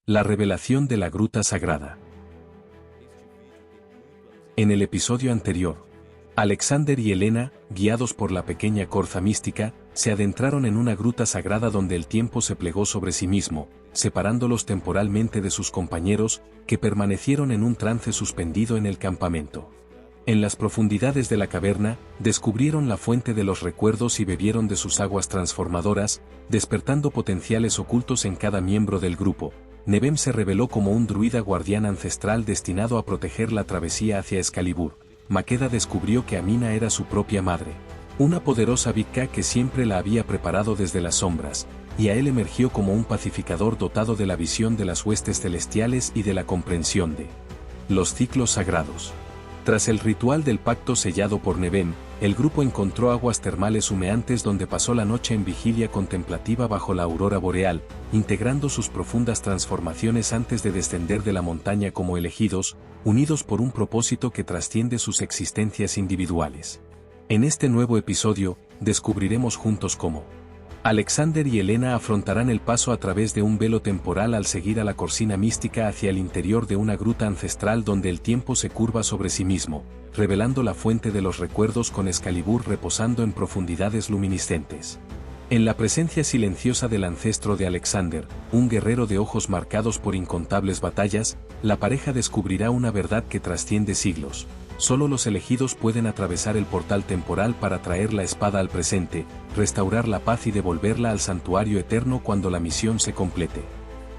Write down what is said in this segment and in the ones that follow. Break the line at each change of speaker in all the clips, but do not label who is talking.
La revelación de la gruta sagrada. En el episodio anterior, Alexander y Helena, guiados por la pequeña corza mística, se adentraron en una gruta sagrada donde el tiempo se plegó sobre sí mismo, separándolos temporalmente de sus compañeros, que permanecieron en un trance suspendido en el campamento. En las profundidades de la caverna, descubrieron la fuente de los recuerdos y bebieron de sus aguas transformadoras, despertando potenciales ocultos en cada miembro del grupo. Nebem se reveló como un druida guardián ancestral destinado a proteger la travesía hacia Excalibur. Makeda descubrió que Amina era su propia madre, una poderosa Vika que siempre la había preparado desde las sombras, y a él emergió como un pacificador dotado de la visión de las huestes celestiales y de la comprensión de los ciclos sagrados. Tras el ritual del pacto sellado por Nebem, el grupo encontró aguas termales humeantes donde pasó la noche en vigilia contemplativa bajo la aurora boreal, integrando sus profundas transformaciones antes de descender de la montaña como elegidos, unidos por un propósito que trasciende sus existencias individuales. En este nuevo episodio, descubriremos juntos cómo Alexander y Helena afrontarán el paso a través de un velo temporal al seguir a la corcina mística hacia el interior de una gruta ancestral donde el tiempo se curva sobre sí mismo, revelando la fuente de los recuerdos con Excalibur reposando en profundidades luminiscentes. En la presencia silenciosa del ancestro de Alexander, un guerrero de ojos marcados por incontables batallas, la pareja descubrirá una verdad que trasciende siglos. Solo los elegidos pueden atravesar el portal temporal para traer la espada al presente, restaurar la paz y devolverla al santuario eterno cuando la misión se complete.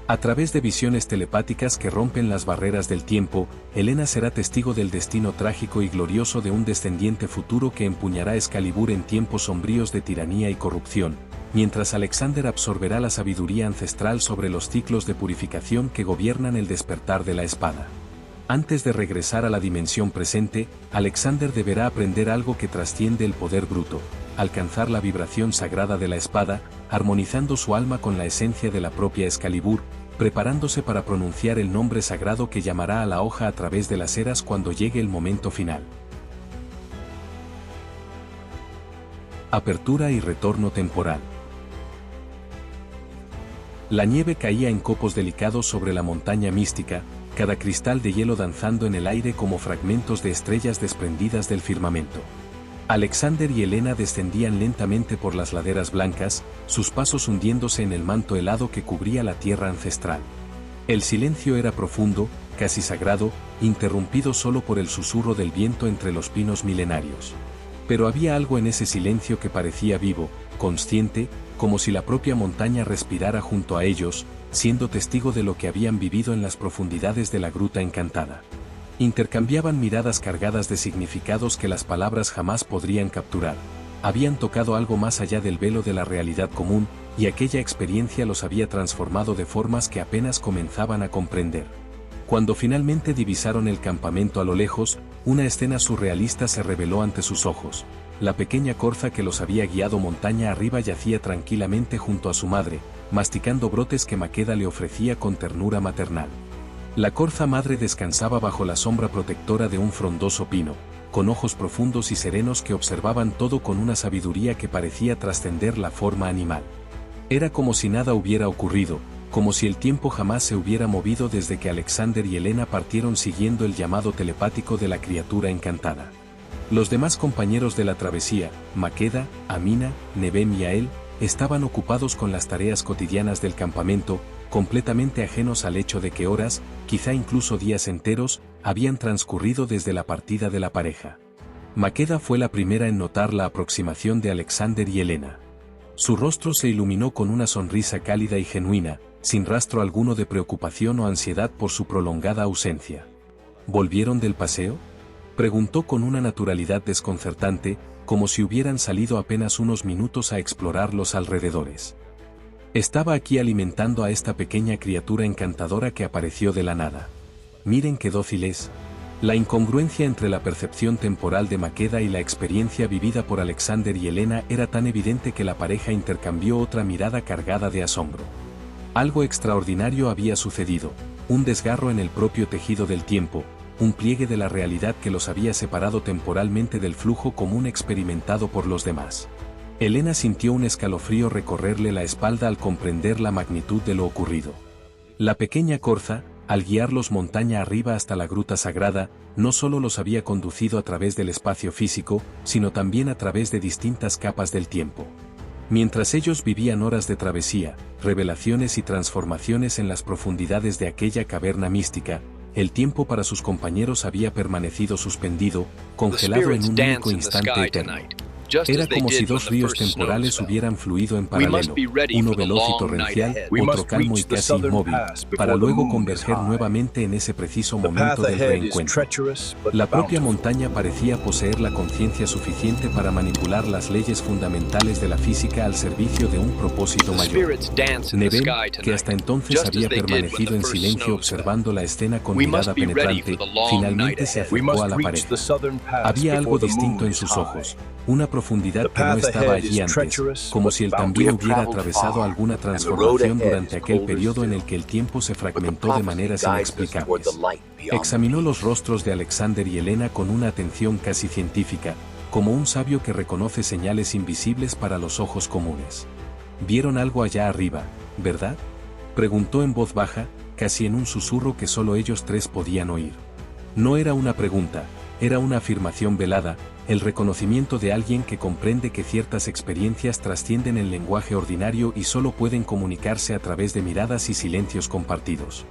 A través de visiones telepáticas que rompen las barreras del tiempo, Helena será testigo del destino trágico y glorioso de un descendiente futuro que empuñará Excalibur en tiempos sombríos de tiranía y corrupción, mientras Alexander absorberá la sabiduría ancestral sobre los ciclos de purificación que gobiernan el despertar de la espada. Antes de regresar a la dimensión presente, Alexander deberá aprender algo que trasciende el poder bruto, alcanzar la vibración sagrada de la espada, armonizando su alma con la esencia de la propia Excalibur, preparándose para pronunciar el nombre sagrado que llamará a la hoja a través de las eras cuando llegue el momento final. Apertura y retorno temporal. La nieve caía en copos delicados sobre la montaña mística, cada cristal de hielo danzando en el aire como fragmentos de estrellas desprendidas del firmamento. Alexander y Helena descendían lentamente por las laderas blancas, sus pasos hundiéndose en el manto helado que cubría la tierra ancestral. El silencio era profundo, casi sagrado, interrumpido solo por el susurro del viento entre los pinos milenarios. Pero había algo en ese silencio que parecía vivo, consciente, como si la propia montaña respirara junto a ellos, siendo testigo de lo que habían vivido en las profundidades de la gruta encantada. Intercambiaban miradas cargadas de significados que las palabras jamás podrían capturar. Habían tocado algo más allá del velo de la realidad común, y aquella experiencia los había transformado de formas que apenas comenzaban a comprender. Cuando finalmente divisaron el campamento a lo lejos, una escena surrealista se reveló ante sus ojos. La pequeña corza que los había guiado montaña arriba yacía tranquilamente junto a su madre, masticando brotes que Makeda le ofrecía con ternura maternal. La corza madre descansaba bajo la sombra protectora de un frondoso pino, con ojos profundos y serenos que observaban todo con una sabiduría que parecía trascender la forma animal. Era como si nada hubiera ocurrido, como si el tiempo jamás se hubiera movido desde que Alexander y Helena partieron siguiendo el llamado telepático de la criatura encantada. Los demás compañeros de la travesía, Makeda, Amina, Nebem y Ael, estaban ocupados con las tareas cotidianas del campamento, completamente ajenos al hecho de que horas, quizá incluso días enteros, habían transcurrido desde la partida de la pareja. Makeda fue la primera en notar la aproximación de Alexander y Helena. Su rostro se iluminó con una sonrisa cálida y genuina, sin rastro alguno de preocupación o ansiedad por su prolongada ausencia. ¿Volvieron del paseo?, preguntó con una naturalidad desconcertante, como si hubieran salido apenas unos minutos a explorar los alrededores. Estaba aquí alimentando a esta pequeña criatura encantadora que apareció de la nada. Miren qué dócil es. La incongruencia entre la percepción temporal de Makeda y la experiencia vivida por Alexander y Helena era tan evidente que la pareja intercambió otra mirada cargada de asombro. Algo extraordinario había sucedido, un desgarro en el propio tejido del tiempo, un pliegue de la realidad que los había separado temporalmente del flujo común experimentado por los demás. Helena sintió un escalofrío recorrerle la espalda al comprender la magnitud de lo ocurrido. La pequeña Corza, al guiarlos montaña arriba hasta la gruta sagrada, no solo los había conducido a través del espacio físico, sino también a través de distintas capas del tiempo. Mientras ellos vivían horas de travesía, revelaciones y transformaciones en las profundidades de aquella caverna mística, el tiempo para sus compañeros había permanecido suspendido, congelado en un único instante eterno. Era como si dos ríos temporales hubieran fluido en paralelo, uno veloz y torrencial, otro calmo y casi inmóvil, para luego converger nuevamente en ese preciso momento del reencuentro. La propia montaña parecía poseer la conciencia suficiente para manipular las leyes fundamentales de la física al servicio de un propósito mayor. Neven, que hasta entonces había permanecido en silencio observando la escena con mirada penetrante, finalmente se acercó a la pared. Había algo distinto en sus ojos, una profundidad que no estaba allí antes, como si él también hubiera atravesado alguna transformación durante aquel periodo en el que el tiempo se fragmentó de maneras inexplicables. Examinó los rostros de Alexander y Elena con una atención casi científica, como un sabio que reconoce señales invisibles para los ojos comunes. «Vieron algo allá arriba, ¿verdad?», preguntó en voz baja, casi en un susurro que solo ellos tres podían oír. No era una pregunta, era una afirmación velada, el reconocimiento de alguien que comprende que ciertas experiencias trascienden el lenguaje ordinario y solo pueden comunicarse a través de miradas y silencios compartidos.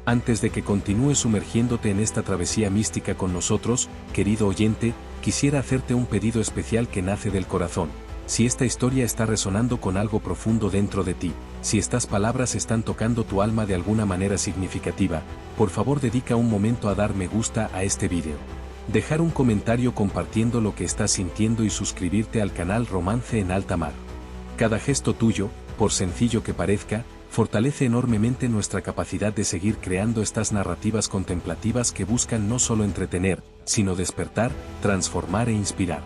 Antes de que continúes sumergiéndote en esta travesía mística con nosotros, querido oyente, quisiera hacerte un pedido especial que nace del corazón. Si esta historia está resonando con algo profundo dentro de ti, si estas palabras están tocando tu alma de alguna manera significativa, por favor dedica un momento a dar me gusta a este vídeo. Dejar un comentario compartiendo lo que estás sintiendo y suscribirte al canal Romance en Alta Mar. Cada gesto tuyo, por sencillo que parezca, fortalece enormemente nuestra capacidad de seguir creando estas narrativas contemplativas que buscan no solo entretener, sino despertar, transformar e inspirar.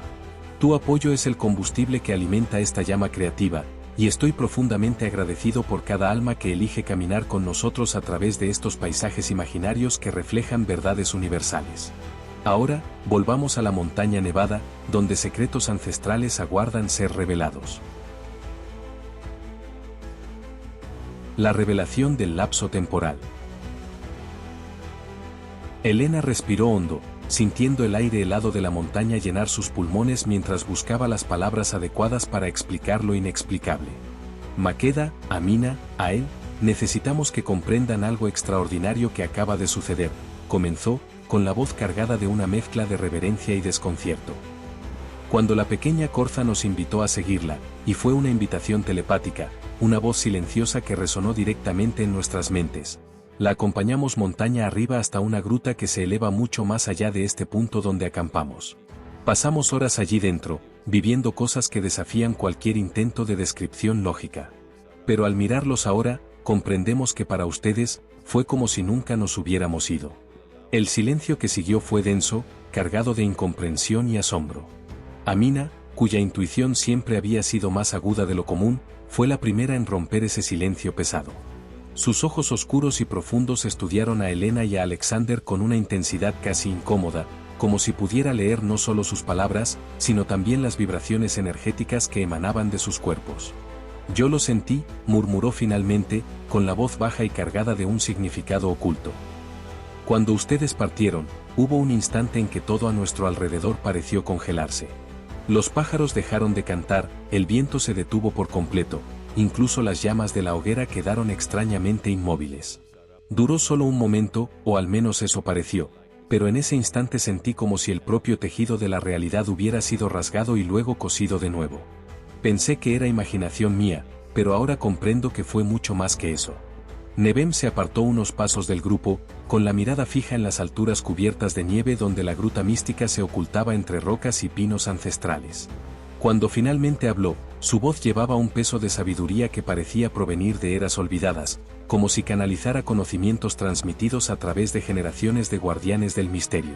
Tu apoyo es el combustible que alimenta esta llama creativa, y estoy profundamente agradecido por cada alma que elige caminar con nosotros a través de estos paisajes imaginarios que reflejan verdades universales. Ahora, volvamos a la montaña nevada, donde secretos ancestrales aguardan ser revelados. La revelación del lapso temporal. Elena respiró hondo, sintiendo el aire helado de la montaña llenar sus pulmones mientras buscaba las palabras adecuadas para explicar lo inexplicable. Maqueda, Amina, Ael, necesitamos que comprendan algo extraordinario que acaba de suceder, comenzó, con la voz cargada de una mezcla de reverencia y desconcierto. Cuando la pequeña Corza nos invitó a seguirla, y fue una invitación telepática, una voz silenciosa que resonó directamente en nuestras mentes, la acompañamos montaña arriba hasta una gruta que se eleva mucho más allá de este punto donde acampamos. Pasamos horas allí dentro, viviendo cosas que desafían cualquier intento de descripción lógica. Pero al mirarlos ahora, comprendemos que para ustedes, fue como si nunca nos hubiéramos ido. El silencio que siguió fue denso, cargado de incomprensión y asombro. Amina, cuya intuición siempre había sido más aguda de lo común, fue la primera en romper ese silencio pesado. Sus ojos oscuros y profundos estudiaron a Elena y a Alexander con una intensidad casi incómoda, como si pudiera leer no solo sus palabras, sino también las vibraciones energéticas que emanaban de sus cuerpos. «Yo lo sentí», murmuró finalmente, con la voz baja y cargada de un significado oculto. Cuando ustedes partieron, hubo un instante en que todo a nuestro alrededor pareció congelarse. Los pájaros dejaron de cantar, el viento se detuvo por completo, incluso las llamas de la hoguera quedaron extrañamente inmóviles. Duró solo un momento, o al menos eso pareció, pero en ese instante sentí como si el propio tejido de la realidad hubiera sido rasgado y luego cosido de nuevo. Pensé que era imaginación mía, pero ahora comprendo que fue mucho más que eso. Neven se apartó unos pasos del grupo, con la mirada fija en las alturas cubiertas de nieve donde la gruta mística se ocultaba entre rocas y pinos ancestrales. Cuando finalmente habló, su voz llevaba un peso de sabiduría que parecía provenir de eras olvidadas, como si canalizara conocimientos transmitidos a través de generaciones de guardianes del misterio.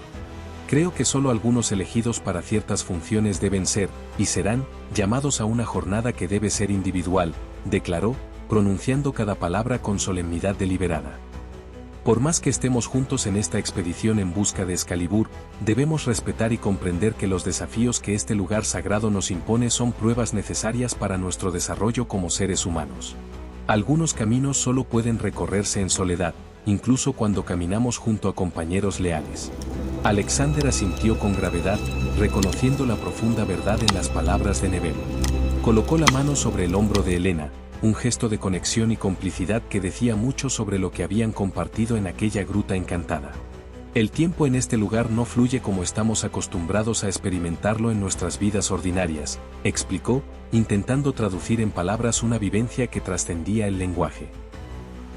Creo que solo algunos elegidos para ciertas funciones deben ser, y serán, llamados a una jornada que debe ser individual, declaró, pronunciando cada palabra con solemnidad deliberada. Por más que estemos juntos en esta expedición en busca de Excalibur, debemos respetar y comprender que los desafíos que este lugar sagrado nos impone son pruebas necesarias para nuestro desarrollo como seres humanos. Algunos caminos solo pueden recorrerse en soledad, incluso cuando caminamos junto a compañeros leales. Alexander asintió con gravedad, reconociendo la profunda verdad en las palabras de Nevem. Colocó la mano sobre el hombro de Helena, un gesto de conexión y complicidad que decía mucho sobre lo que habían compartido en aquella gruta encantada. El tiempo en este lugar no fluye como estamos acostumbrados a experimentarlo en nuestras vidas ordinarias, explicó, intentando traducir en palabras una vivencia que trascendía el lenguaje.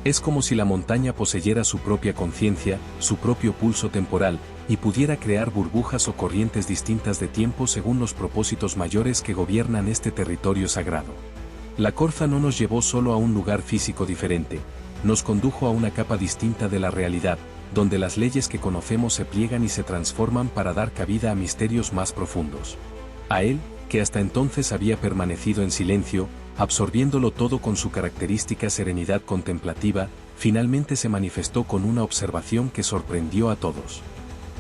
Es como si la montaña poseyera su propia conciencia, su propio pulso temporal, y pudiera crear burbujas o corrientes distintas de tiempo según los propósitos mayores que gobiernan este territorio sagrado. La Corza no nos llevó solo a un lugar físico diferente, nos condujo a una capa distinta de la realidad, donde las leyes que conocemos se pliegan y se transforman para dar cabida a misterios más profundos. A él, que hasta entonces había permanecido en silencio, absorbiéndolo todo con su característica serenidad contemplativa, finalmente se manifestó con una observación que sorprendió a todos.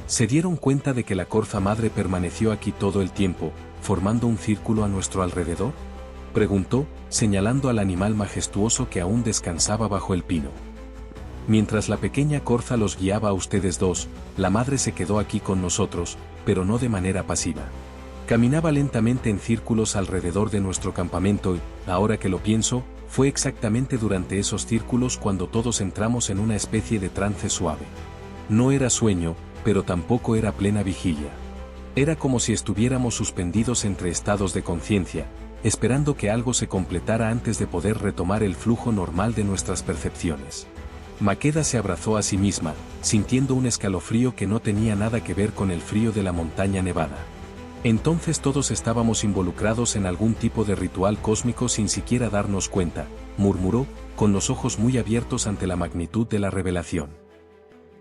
¿Se dieron cuenta de que la Corza madre permaneció aquí todo el tiempo, formando un círculo a nuestro alrededor?, preguntó, señalando al animal majestuoso que aún descansaba bajo el pino. Mientras la pequeña Corza los guiaba a ustedes dos, la madre se quedó aquí con nosotros, pero no de manera pasiva. Caminaba lentamente en círculos alrededor de nuestro campamento y, ahora que lo pienso, fue exactamente durante esos círculos cuando todos entramos en una especie de trance suave. No era sueño, pero tampoco era plena vigilia. Era como si estuviéramos suspendidos entre estados de conciencia, esperando que algo se completara antes de poder retomar el flujo normal de nuestras percepciones. Maqueda se abrazó a sí misma, sintiendo un escalofrío que no tenía nada que ver con el frío de la montaña nevada. Entonces todos estábamos involucrados en algún tipo de ritual cósmico sin siquiera darnos cuenta, murmuró, con los ojos muy abiertos ante la magnitud de la revelación.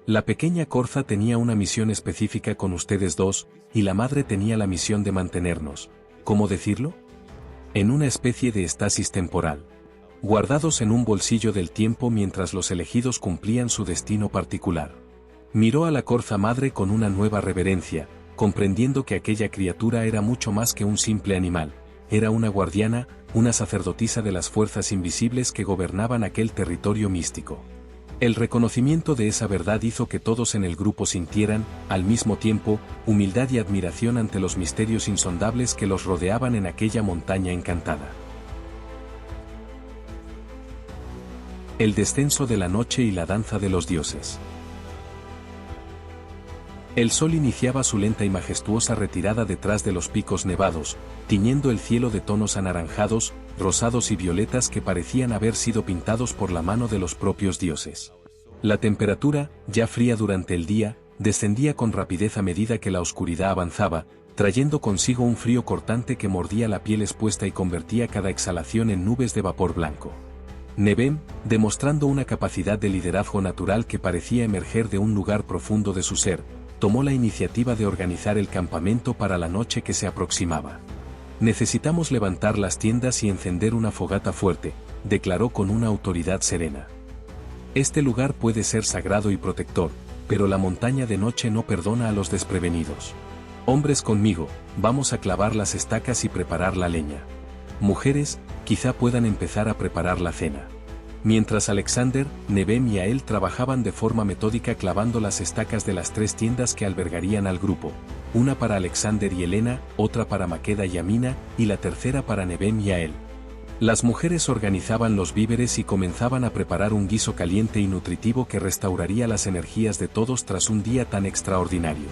La pequeña Corza tenía una misión específica con ustedes dos, y la madre tenía la misión de mantenernos, ¿cómo decirlo?, en una especie de estasis temporal, guardados en un bolsillo del tiempo mientras los elegidos cumplían su destino particular. Miró a la Corza madre con una nueva reverencia, comprendiendo que aquella criatura era mucho más que un simple animal, era una guardiana, una sacerdotisa de las fuerzas invisibles que gobernaban aquel territorio místico. El reconocimiento de esa verdad hizo que todos en el grupo sintieran, al mismo tiempo, humildad y admiración ante los misterios insondables que los rodeaban en aquella montaña encantada. El descenso de la noche y la danza de los dioses. El sol iniciaba su lenta y majestuosa retirada detrás de los picos nevados, tiñendo el cielo de tonos anaranjados, rosados y violetas que parecían haber sido pintados por la mano de los propios dioses. La temperatura, ya fría durante el día, descendía con rapidez a medida que la oscuridad avanzaba, trayendo consigo un frío cortante que mordía la piel expuesta y convertía cada exhalación en nubes de vapor blanco. Nevem, demostrando una capacidad de liderazgo natural que parecía emerger de un lugar profundo de su ser, tomó la iniciativa de organizar el campamento para la noche que se aproximaba. Necesitamos levantar las tiendas y encender una fogata fuerte, declaró con una autoridad serena. Este lugar puede ser sagrado y protector, pero la montaña de noche no perdona a los desprevenidos. Hombres conmigo, vamos a clavar las estacas y preparar la leña. Mujeres, quizá puedan empezar a preparar la cena. Mientras Alexander, Nevem y Ael trabajaban de forma metódica clavando las estacas de las 3 tiendas que albergarían al grupo, una para Alexander y Helena, otra para Maqueda y Amina, y la tercera para Nevem y Ael. Las mujeres organizaban los víveres y comenzaban a preparar un guiso caliente y nutritivo que restauraría las energías de todos tras un día tan extraordinario.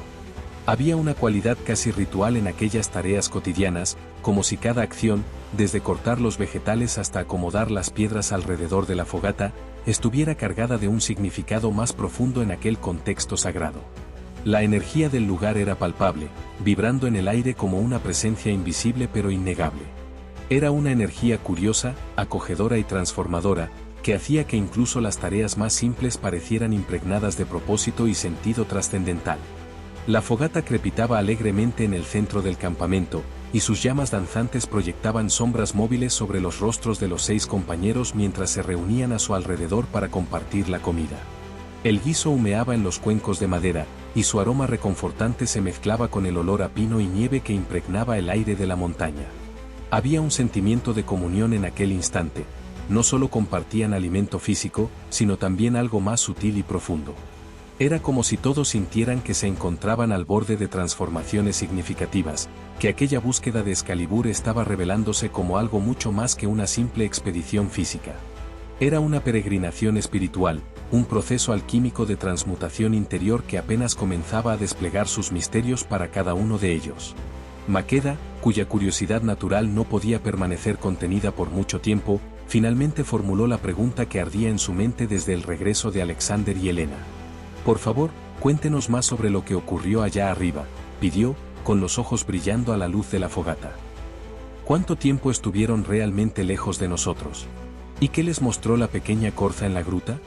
Había una cualidad casi ritual en aquellas tareas cotidianas, como si cada acción, desde cortar los vegetales hasta acomodar las piedras alrededor de la fogata, estuviera cargada de un significado más profundo en aquel contexto sagrado. La energía del lugar era palpable, vibrando en el aire como una presencia invisible pero innegable. Era una energía curiosa, acogedora y transformadora, que hacía que incluso las tareas más simples parecieran impregnadas de propósito y sentido trascendental. La fogata crepitaba alegremente en el centro del campamento, y sus llamas danzantes proyectaban sombras móviles sobre los rostros de los 6 compañeros mientras se reunían a su alrededor para compartir la comida. El guiso humeaba en los cuencos de madera, y su aroma reconfortante se mezclaba con el olor a pino y nieve que impregnaba el aire de la montaña. Había un sentimiento de comunión en aquel instante, no solo compartían alimento físico, sino también algo más sutil y profundo. Era como si todos sintieran que se encontraban al borde de transformaciones significativas, que aquella búsqueda de Excalibur estaba revelándose como algo mucho más que una simple expedición física. Era una peregrinación espiritual, un proceso alquímico de transmutación interior que apenas comenzaba a desplegar sus misterios para cada uno de ellos. Maqueda, cuya curiosidad natural no podía permanecer contenida por mucho tiempo, finalmente formuló la pregunta que ardía en su mente desde el regreso de Alexander y Helena. «Por favor, cuéntenos más sobre lo que ocurrió allá arriba», pidió, con los ojos brillando a la luz de la fogata. «¿Cuánto tiempo estuvieron realmente lejos de nosotros? ¿Y qué les mostró la pequeña corza en la gruta?»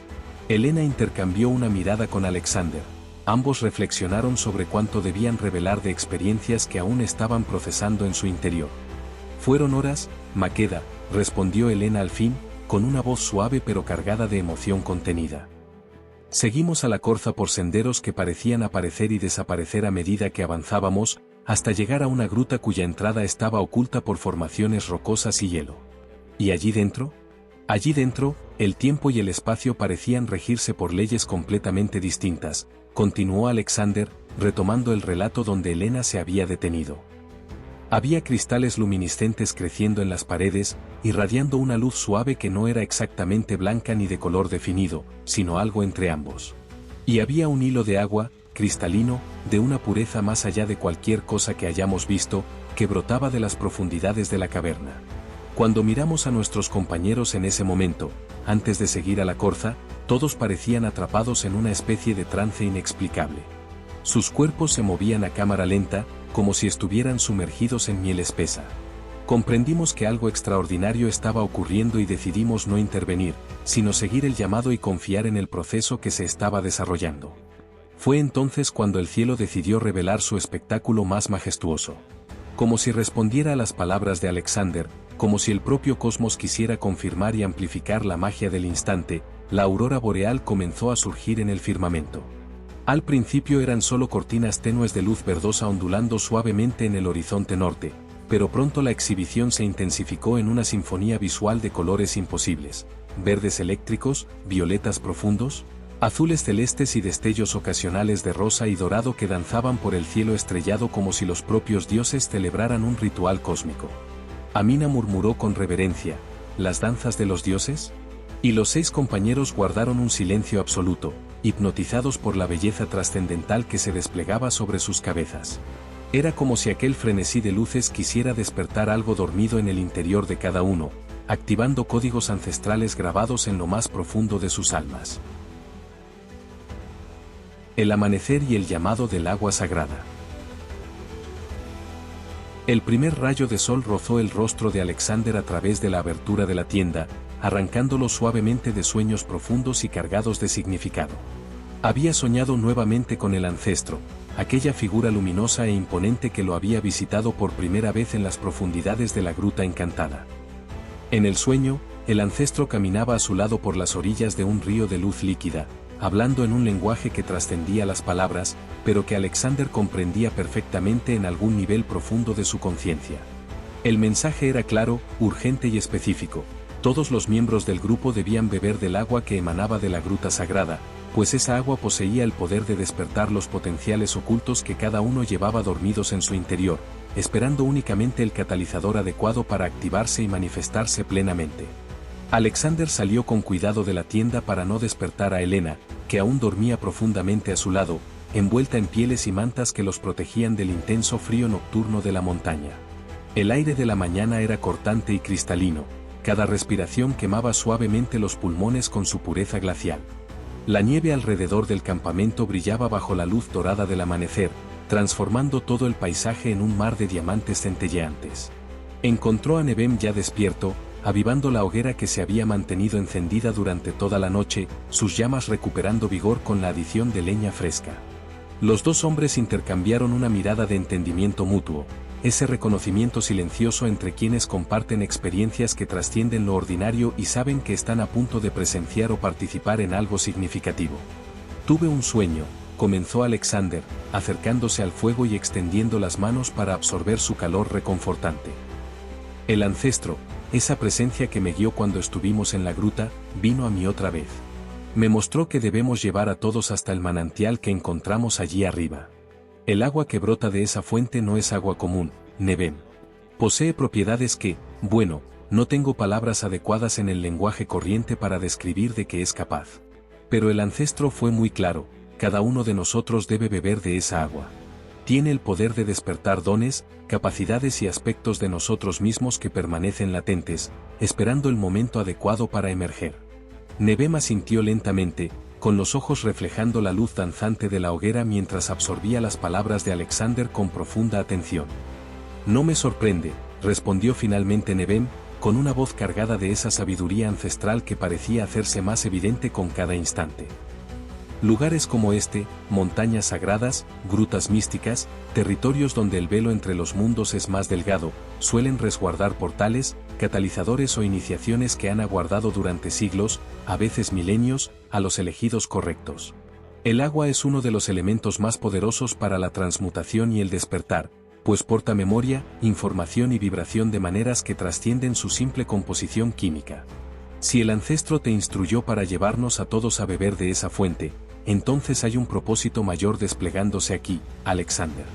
Helena intercambió una mirada con Alexander. Ambos reflexionaron sobre cuánto debían revelar de experiencias que aún estaban procesando en su interior. «Fueron horas, Maqueda», respondió Helena al fin, con una voz suave pero cargada de emoción contenida. «Seguimos a la corza por senderos que parecían aparecer y desaparecer a medida que avanzábamos, hasta llegar a una gruta cuya entrada estaba oculta por formaciones rocosas y hielo. ¿Y allí dentro? Allí dentro, el tiempo y el espacio parecían regirse por leyes completamente distintas», continuó Alexander, retomando el relato donde Helena se había detenido. Había cristales luminiscentes creciendo en las paredes, irradiando una luz suave que no era exactamente blanca ni de color definido, sino algo entre ambos. Y había un hilo de agua, cristalino, de una pureza más allá de cualquier cosa que hayamos visto, que brotaba de las profundidades de la caverna. Cuando miramos a nuestros compañeros en ese momento, antes de seguir a la corza, todos parecían atrapados en una especie de trance inexplicable. Sus cuerpos se movían a cámara lenta, como si estuvieran sumergidos en miel espesa. Comprendimos que algo extraordinario estaba ocurriendo y decidimos no intervenir, sino seguir el llamado y confiar en el proceso que se estaba desarrollando. Fue entonces cuando el cielo decidió revelar su espectáculo más majestuoso. Como si respondiera a las palabras de Alexander, como si el propio cosmos quisiera confirmar y amplificar la magia del instante, la aurora boreal comenzó a surgir en el firmamento. Al principio eran solo cortinas tenues de luz verdosa ondulando suavemente en el horizonte norte, pero pronto la exhibición se intensificó en una sinfonía visual de colores imposibles: verdes eléctricos, violetas profundos, azules celestes y destellos ocasionales de rosa y dorado que danzaban por el cielo estrellado como si los propios dioses celebraran un ritual cósmico. Amina murmuró con reverencia: ¿las danzas de los dioses? Y los 6 compañeros guardaron un silencio absoluto, hipnotizados por la belleza trascendental que se desplegaba sobre sus cabezas. Era como si aquel frenesí de luces quisiera despertar algo dormido en el interior de cada uno, activando códigos ancestrales grabados en lo más profundo de sus almas. El amanecer y el llamado del agua sagrada. El primer rayo de sol rozó el rostro de Alexander a través de la abertura de la tienda, arrancándolo suavemente de sueños profundos y cargados de significado. Había soñado nuevamente con el ancestro, aquella figura luminosa e imponente que lo había visitado por primera vez en las profundidades de la gruta encantada. En el sueño, el ancestro caminaba a su lado por las orillas de un río de luz líquida, hablando en un lenguaje que trascendía las palabras, pero que Alexander comprendía perfectamente en algún nivel profundo de su conciencia. El mensaje era claro, urgente y específico. Todos los miembros del grupo debían beber del agua que emanaba de la gruta sagrada, pues esa agua poseía el poder de despertar los potenciales ocultos que cada uno llevaba dormidos en su interior, esperando únicamente el catalizador adecuado para activarse y manifestarse plenamente. Alexander salió con cuidado de la tienda para no despertar a Helena, que aún dormía profundamente a su lado, envuelta en pieles y mantas que los protegían del intenso frío nocturno de la montaña. El aire de la mañana era cortante y cristalino, cada respiración quemaba suavemente los pulmones con su pureza glacial. La nieve alrededor del campamento brillaba bajo la luz dorada del amanecer, transformando todo el paisaje en un mar de diamantes centelleantes. Encontró a Nevem ya despierto, avivando la hoguera que se había mantenido encendida durante toda la noche, sus llamas recuperando vigor con la adición de leña fresca. Los 2 hombres intercambiaron una mirada de entendimiento mutuo, ese reconocimiento silencioso entre quienes comparten experiencias que trascienden lo ordinario y saben que están a punto de presenciar o participar en algo significativo. Tuve un sueño, comenzó Alexander, acercándose al fuego y extendiendo las manos para absorber su calor reconfortante. El ancestro, esa presencia que me guió cuando estuvimos en la gruta, vino a mí otra vez. Me mostró que debemos llevar a todos hasta el manantial que encontramos allí arriba. El agua que brota de esa fuente no es agua común, Nebem. Posee propiedades que, bueno, no tengo palabras adecuadas en el lenguaje corriente para describir de qué es capaz. Pero el ancestro fue muy claro, cada uno de nosotros debe beber de esa agua. Tiene el poder de despertar dones, capacidades y aspectos de nosotros mismos que permanecen latentes, esperando el momento adecuado para emerger. Nebem asintió lentamente, con los ojos reflejando la luz danzante de la hoguera mientras absorbía las palabras de Alexander con profunda atención. No me sorprende, respondió finalmente Nebem, con una voz cargada de esa sabiduría ancestral que parecía hacerse más evidente con cada instante. Lugares como este, montañas sagradas, grutas místicas, territorios donde el velo entre los mundos es más delgado, suelen resguardar portales, catalizadores o iniciaciones que han aguardado durante siglos, a veces milenios, a los elegidos correctos. El agua es uno de los elementos más poderosos para la transmutación y el despertar, pues porta memoria, información y vibración de maneras que trascienden su simple composición química. Si el ancestro te instruyó para llevarnos a todos a beber de esa fuente, entonces hay un propósito mayor desplegándose aquí, Alexander.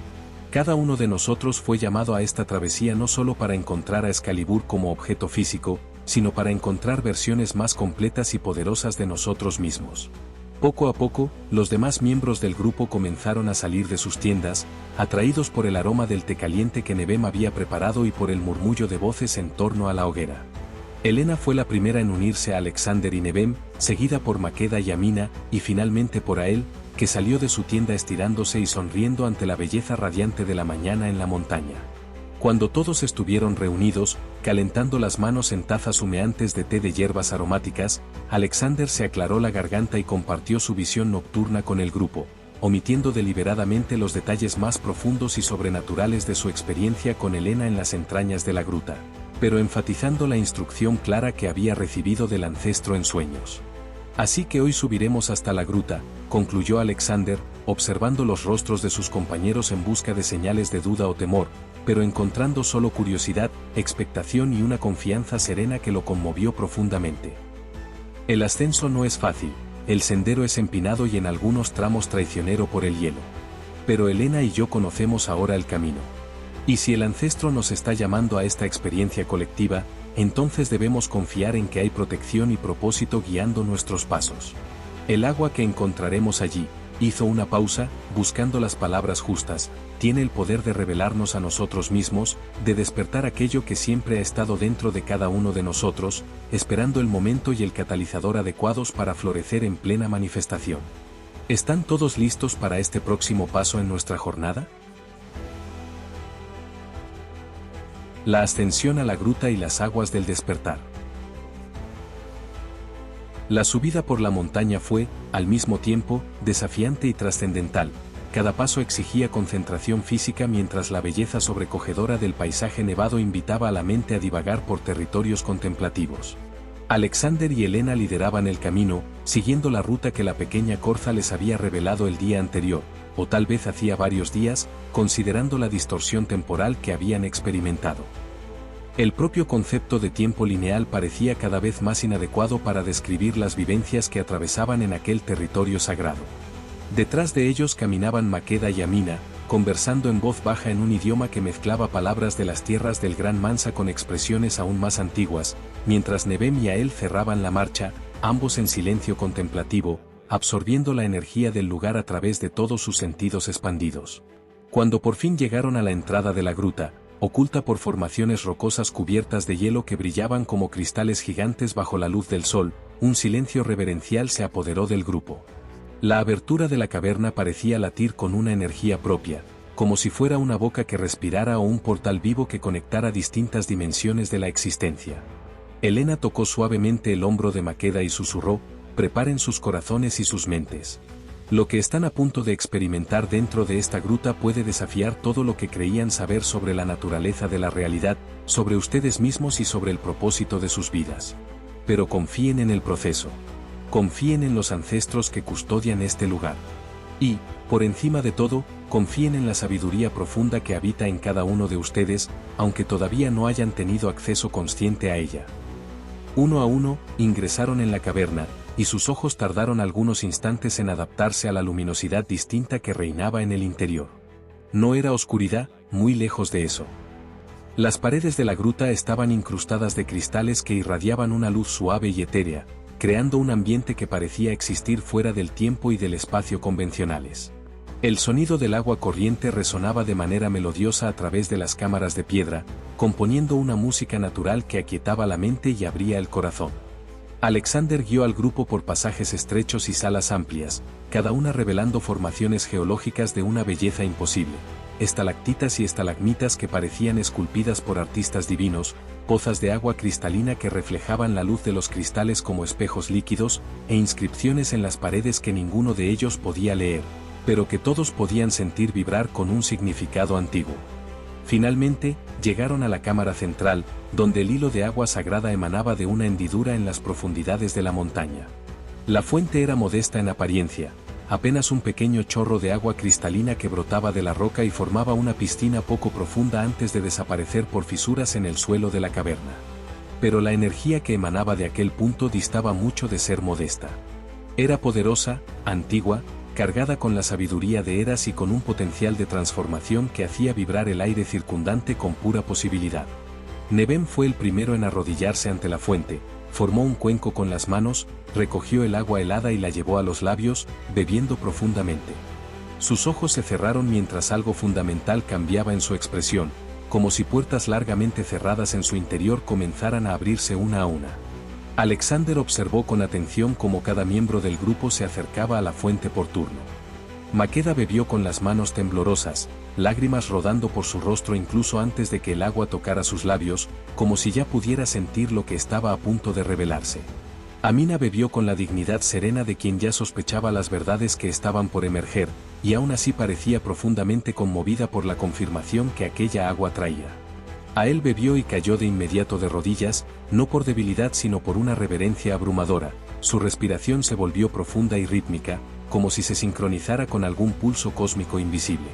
Cada uno de nosotros fue llamado a esta travesía no solo para encontrar a Excalibur como objeto físico, sino para encontrar versiones más completas y poderosas de nosotros mismos. Poco a poco, los demás miembros del grupo comenzaron a salir de sus tiendas, atraídos por el aroma del té caliente que Nebem había preparado y por el murmullo de voces en torno a la hoguera. Helena fue la primera en unirse a Alexander y Nebem, seguida por Makeda y Amina, y finalmente por Ael, que salió de su tienda estirándose y sonriendo ante la belleza radiante de la mañana en la montaña. Cuando todos estuvieron reunidos, calentando las manos en tazas humeantes de té de hierbas aromáticas, Alexander se aclaró la garganta y compartió su visión nocturna con el grupo, omitiendo deliberadamente los detalles más profundos y sobrenaturales de su experiencia con Helena en las entrañas de la gruta, pero enfatizando la instrucción clara que había recibido del ancestro en sueños. Así que hoy subiremos hasta la gruta, concluyó Alexander, observando los rostros de sus compañeros en busca de señales de duda o temor, pero encontrando solo curiosidad, expectación y una confianza serena que lo conmovió profundamente. El ascenso no es fácil, el sendero es empinado y en algunos tramos traicionero por el hielo. Pero Helena y yo conocemos ahora el camino. Y si el ancestro nos está llamando a esta experiencia colectiva, entonces debemos confiar en que hay protección y propósito guiando nuestros pasos. El agua que encontraremos allí, hizo una pausa, buscando las palabras justas, tiene el poder de revelarnos a nosotros mismos, de despertar aquello que siempre ha estado dentro de cada uno de nosotros, esperando el momento y el catalizador adecuados para florecer en plena manifestación. ¿Están todos listos para este próximo paso en nuestra jornada? La ascensión a la gruta y las aguas del despertar. La subida por la montaña fue, al mismo tiempo, desafiante y trascendental. Cada paso exigía concentración física mientras la belleza sobrecogedora del paisaje nevado invitaba a la mente a divagar por territorios contemplativos. Alexander y Helena lideraban el camino, siguiendo la ruta que la pequeña corza les había revelado el día anterior, o tal vez hacía varios días, considerando la distorsión temporal que habían experimentado. El propio concepto de tiempo lineal parecía cada vez más inadecuado para describir las vivencias que atravesaban en aquel territorio sagrado. Detrás de ellos caminaban Makeda y Amina, conversando en voz baja en un idioma que mezclaba palabras de las tierras del Gran Mansa con expresiones aún más antiguas, mientras Nebem y Ael cerraban la marcha, ambos en silencio contemplativo, absorbiendo la energía del lugar a través de todos sus sentidos expandidos. Cuando por fin llegaron a la entrada de la gruta, oculta por formaciones rocosas cubiertas de hielo que brillaban como cristales gigantes bajo la luz del sol, un silencio reverencial se apoderó del grupo. La abertura de la caverna parecía latir con una energía propia, como si fuera una boca que respirara o un portal vivo que conectara distintas dimensiones de la existencia. Helena tocó suavemente el hombro de Makeda y susurró: «Preparen sus corazones y sus mentes. Lo que están a punto de experimentar dentro de esta gruta puede desafiar todo lo que creían saber sobre la naturaleza de la realidad, sobre ustedes mismos y sobre el propósito de sus vidas. Pero confíen en el proceso. Confíen en los ancestros que custodian este lugar. Y, Por encima de todo, confíen en la sabiduría profunda que habita en cada uno de ustedes, aunque todavía no hayan tenido acceso consciente a ella. Uno a uno, ingresaron en la caverna, y sus ojos tardaron algunos instantes en adaptarse a la luminosidad distinta que reinaba en el interior. No era oscuridad, muy lejos de eso. Las paredes de la gruta estaban incrustadas de cristales que irradiaban una luz suave y etérea, creando un ambiente que parecía existir fuera del tiempo y del espacio convencionales. El sonido del agua corriente resonaba de manera melodiosa a través de las cámaras de piedra, componiendo una música natural que aquietaba la mente y abría el corazón. Alexander guió al grupo por pasajes estrechos y salas amplias, cada una revelando formaciones geológicas de una belleza imposible, estalactitas y estalagmitas que parecían esculpidas por artistas divinos, pozas de agua cristalina que reflejaban la luz de los cristales como espejos líquidos, e inscripciones en las paredes que ninguno de ellos podía leer, pero que todos podían sentir vibrar con un significado antiguo. Finalmente, llegaron a la cámara central, donde el hilo de agua sagrada emanaba de una hendidura en las profundidades de la montaña. La fuente era modesta en apariencia, apenas un pequeño chorro de agua cristalina que brotaba de la roca y formaba una piscina poco profunda antes de desaparecer por fisuras en el suelo de la caverna. Pero la energía que emanaba de aquel punto distaba mucho de ser modesta. Era poderosa, antigua, cargada con la sabiduría de eras y con un potencial de transformación que hacía vibrar el aire circundante con pura posibilidad. Nebem fue el primero en arrodillarse ante la fuente, formó un cuenco con las manos, recogió el agua helada y la llevó a los labios, bebiendo profundamente. Sus ojos se cerraron mientras algo fundamental cambiaba en su expresión, como si puertas largamente cerradas en su interior comenzaran a abrirse una a una. Alexander observó con atención cómo cada miembro del grupo se acercaba a la fuente por turno. Maqueda bebió con las manos temblorosas, lágrimas rodando por su rostro incluso antes de que el agua tocara sus labios, como si ya pudiera sentir lo que estaba a punto de revelarse. Amina bebió con la dignidad serena de quien ya sospechaba las verdades que estaban por emerger, y aún así parecía profundamente conmovida por la confirmación que aquella agua traía. A él bebió y cayó de inmediato de rodillas, no por debilidad sino por una reverencia abrumadora. Su respiración se volvió profunda y rítmica, como si se sincronizara con algún pulso cósmico invisible.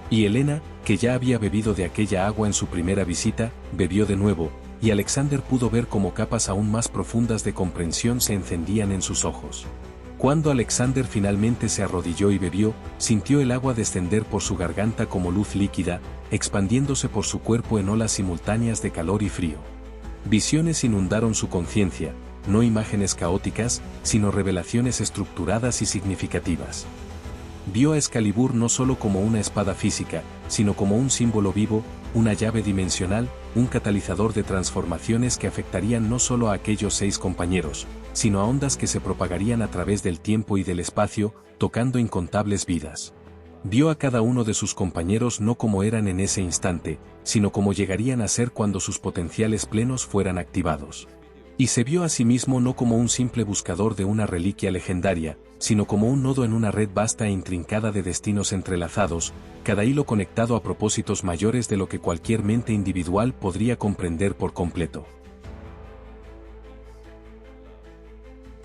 Y Helena, que ya había bebido de aquella agua en su primera visita, bebió de nuevo, y Alexander pudo ver cómo capas aún más profundas de comprensión se encendían en sus ojos. Cuando Alexander finalmente se arrodilló y bebió, sintió el agua descender por su garganta como luz líquida, expandiéndose por su cuerpo en olas simultáneas de calor y frío. Visiones inundaron su conciencia, no imágenes caóticas, sino revelaciones estructuradas y significativas. Vio a Excalibur no solo como una espada física, sino como un símbolo vivo, una llave dimensional, un catalizador de transformaciones que afectarían no solo a aquellos 6 compañeros, sino a ondas que se propagarían a través del tiempo y del espacio, tocando incontables vidas. Vio a cada uno de sus compañeros no como eran en ese instante, sino como llegarían a ser cuando sus potenciales plenos fueran activados. Y se vio a sí mismo no como un simple buscador de una reliquia legendaria, sino como un nodo en una red vasta e intrincada de destinos entrelazados, cada hilo conectado a propósitos mayores de lo que cualquier mente individual podría comprender por completo.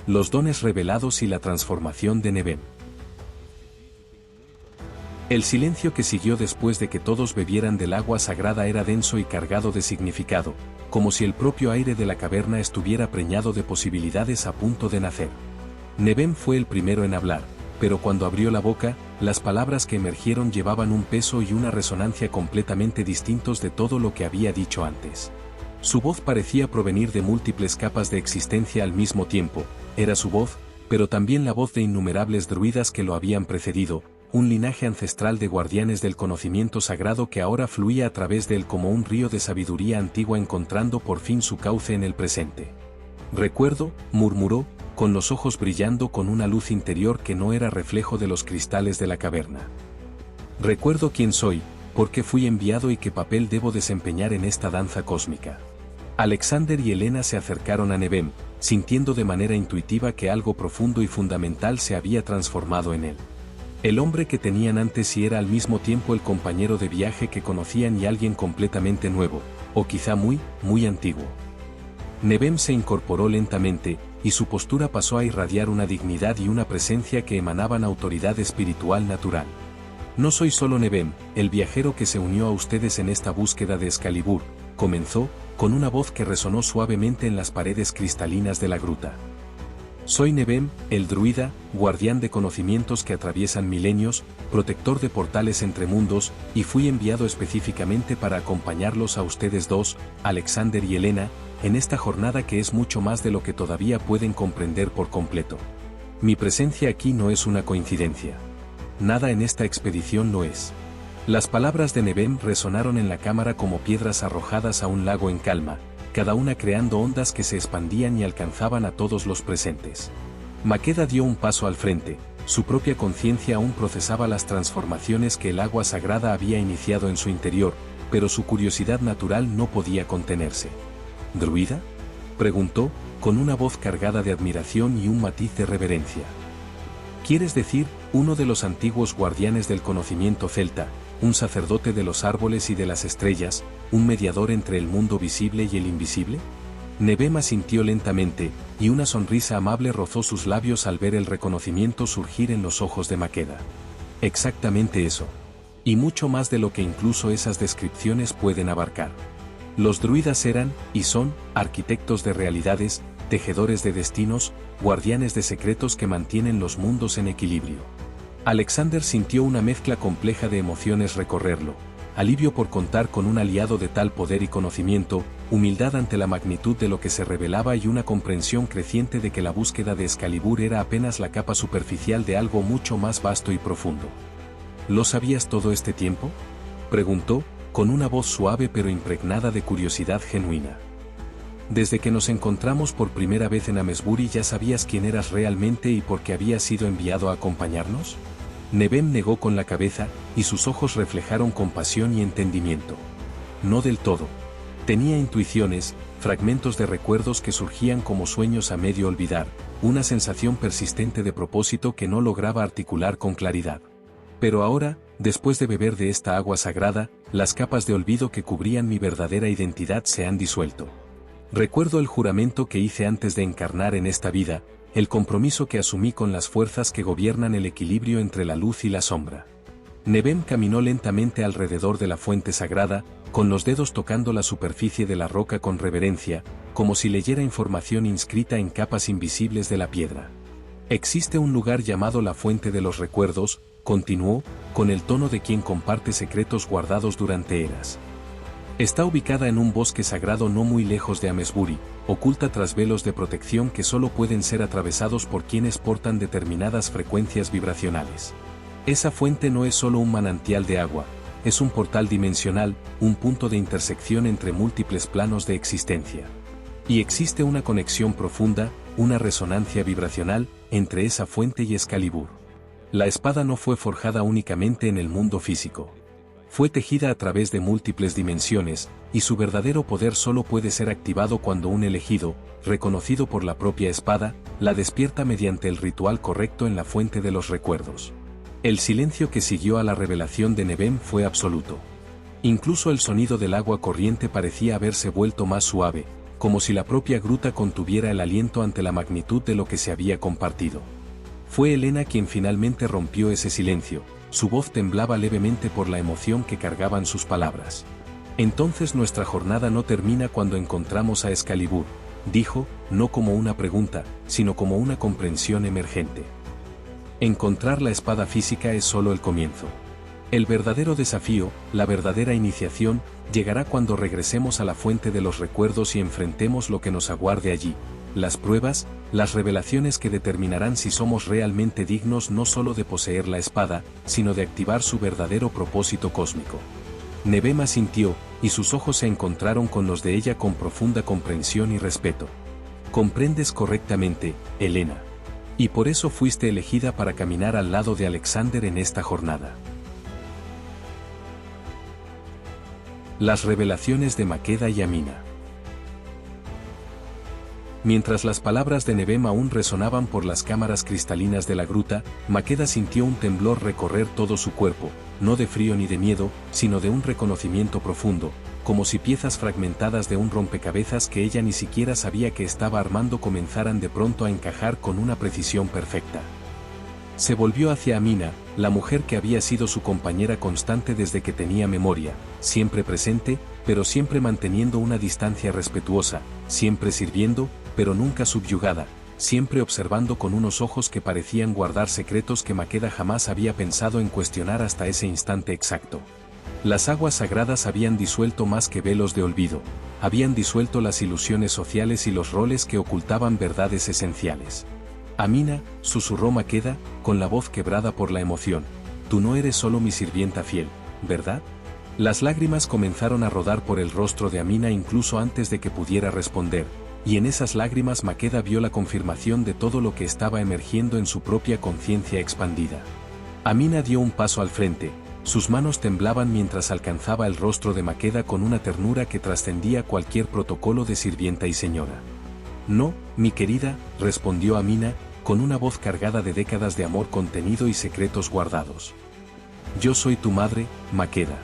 Los dones revelados y la transformación de Nebem. El silencio que siguió después de que todos bebieran del agua sagrada era denso y cargado de significado, como si el propio aire de la caverna estuviera preñado de posibilidades a punto de nacer. Nebem fue el primero en hablar, pero cuando abrió la boca, las palabras que emergieron llevaban un peso y una resonancia completamente distintos de todo lo que había dicho antes. Su voz parecía provenir de múltiples capas de existencia al mismo tiempo, era su voz, pero también la voz de innumerables druidas que lo habían precedido, un linaje ancestral de guardianes del conocimiento sagrado que ahora fluía a través de él como un río de sabiduría antigua encontrando por fin su cauce en el presente. Recuerdo, murmuró, con los ojos brillando con una luz interior que no era reflejo de los cristales de la caverna. Recuerdo quién soy, por qué fui enviado y qué papel debo desempeñar en esta danza cósmica. Alexander y Helena se acercaron a Nebem, sintiendo de manera intuitiva que algo profundo y fundamental se había transformado en él. El hombre que tenían antes y era al mismo tiempo el compañero de viaje que conocían y alguien completamente nuevo, o quizá muy, muy antiguo. Nebem se incorporó lentamente, y su postura pasó a irradiar una dignidad y una presencia que emanaban autoridad espiritual natural. No soy solo Nebem, el viajero que se unió a ustedes en esta búsqueda de Excalibur, comenzó, con una voz que resonó suavemente en las paredes cristalinas de la gruta. Soy Nebem, el druida, guardián de conocimientos que atraviesan milenios, protector de portales entre mundos, y fui enviado específicamente para acompañarlos a ustedes dos, Alexander y Helena, en esta jornada que es mucho más de lo que todavía pueden comprender por completo. Mi presencia aquí no es una coincidencia. Nada en esta expedición lo es. Las palabras de Nebem resonaron en la cámara como piedras arrojadas a un lago en calma, cada una creando ondas que se expandían y alcanzaban a todos los presentes. Makeda dio un paso al frente, su propia conciencia aún procesaba las transformaciones que el agua sagrada había iniciado en su interior, pero su curiosidad natural no podía contenerse. ¿Druida?, preguntó, con una voz cargada de admiración y un matiz de reverencia. ¿Quieres decir, uno de los antiguos guardianes del conocimiento celta, un sacerdote de los árboles y de las estrellas, un mediador entre el mundo visible y el invisible? Nebem asintió lentamente, y una sonrisa amable rozó sus labios al ver el reconocimiento surgir en los ojos de Makeda. Exactamente eso. Y mucho más de lo que incluso esas descripciones pueden abarcar. Los druidas eran, y son, arquitectos de realidades, tejedores de destinos, guardianes de secretos que mantienen los mundos en equilibrio. Alexander sintió una mezcla compleja de emociones recorrerlo, alivio por contar con un aliado de tal poder y conocimiento, humildad ante la magnitud de lo que se revelaba y una comprensión creciente de que la búsqueda de Excalibur era apenas la capa superficial de algo mucho más vasto y profundo. ¿Lo sabías todo este tiempo?, preguntó, con una voz suave pero impregnada de curiosidad genuina. Desde que nos encontramos por primera vez en Amesbury ya sabías quién eras realmente y por qué habías sido enviado a acompañarnos. Nebem negó con la cabeza, y sus ojos reflejaron compasión y entendimiento. No del todo. Tenía intuiciones, fragmentos de recuerdos que surgían como sueños a medio olvidar, una sensación persistente de propósito que no lograba articular con claridad. Pero ahora, después de beber de esta agua sagrada, las capas de olvido que cubrían mi verdadera identidad se han disuelto. Recuerdo el juramento que hice antes de encarnar en esta vida, el compromiso que asumí con las fuerzas que gobiernan el equilibrio entre la luz y la sombra. Nebem caminó lentamente alrededor de la fuente sagrada, con los dedos tocando la superficie de la roca con reverencia, como si leyera información inscrita en capas invisibles de la piedra. Existe un lugar llamado la Fuente de los Recuerdos, continuó, con el tono de quien comparte secretos guardados durante eras. Está ubicada en un bosque sagrado no muy lejos de Amesbury, oculta tras velos de protección que solo pueden ser atravesados por quienes portan determinadas frecuencias vibracionales. Esa fuente no es solo un manantial de agua, es un portal dimensional, un punto de intersección entre múltiples planos de existencia. Y existe una conexión profunda, una resonancia vibracional, entre esa fuente y Excalibur. La espada no fue forjada únicamente en el mundo físico. Fue tejida a través de múltiples dimensiones, y su verdadero poder solo puede ser activado cuando un elegido, reconocido por la propia espada, la despierta mediante el ritual correcto en la Fuente de los Recuerdos. El silencio que siguió a la revelación de Nebem fue absoluto. Incluso el sonido del agua corriente parecía haberse vuelto más suave, como si la propia gruta contuviera el aliento ante la magnitud de lo que se había compartido. Fue Helena quien finalmente rompió ese silencio. Su voz temblaba levemente por la emoción que cargaban sus palabras. Entonces nuestra jornada no termina cuando encontramos a Excalibur, dijo, no como una pregunta, sino como una comprensión emergente. Encontrar la espada física es solo el comienzo. El verdadero desafío, la verdadera iniciación, llegará cuando regresemos a la Fuente de los Recuerdos y enfrentemos lo que nos aguarde allí. Las pruebas, las revelaciones que determinarán si somos realmente dignos no solo de poseer la espada, sino de activar su verdadero propósito cósmico. Nebem asintió, y sus ojos se encontraron con los de ella con profunda comprensión y respeto. Comprendes correctamente, Helena. Y por eso fuiste elegida para caminar al lado de Alexander en esta jornada. Las revelaciones de Makeda y Amina. Mientras las palabras de Nebem aún resonaban por las cámaras cristalinas de la gruta, Makeda sintió un temblor recorrer todo su cuerpo, no de frío ni de miedo, sino de un reconocimiento profundo, como si piezas fragmentadas de un rompecabezas que ella ni siquiera sabía que estaba armando comenzaran de pronto a encajar con una precisión perfecta. Se volvió hacia Amina, la mujer que había sido su compañera constante desde que tenía memoria, siempre presente, pero siempre manteniendo una distancia respetuosa, siempre sirviendo, pero nunca subyugada, siempre observando con unos ojos que parecían guardar secretos que Maqueda jamás había pensado en cuestionar hasta ese instante exacto. Las aguas sagradas habían disuelto más que velos de olvido, habían disuelto las ilusiones sociales y los roles que ocultaban verdades esenciales. Amina, susurró Maqueda, con la voz quebrada por la emoción, tú no eres solo mi sirvienta fiel, ¿verdad? Las lágrimas comenzaron a rodar por el rostro de Amina incluso antes de que pudiera responder, y en esas lágrimas Maqueda vio la confirmación de todo lo que estaba emergiendo en su propia conciencia expandida. Amina dio un paso al frente, sus manos temblaban mientras alcanzaba el rostro de Maqueda con una ternura que trascendía cualquier protocolo de sirvienta y señora. No, mi querida, respondió Amina, con una voz cargada de décadas de amor contenido y secretos guardados. Yo soy tu madre, Maqueda.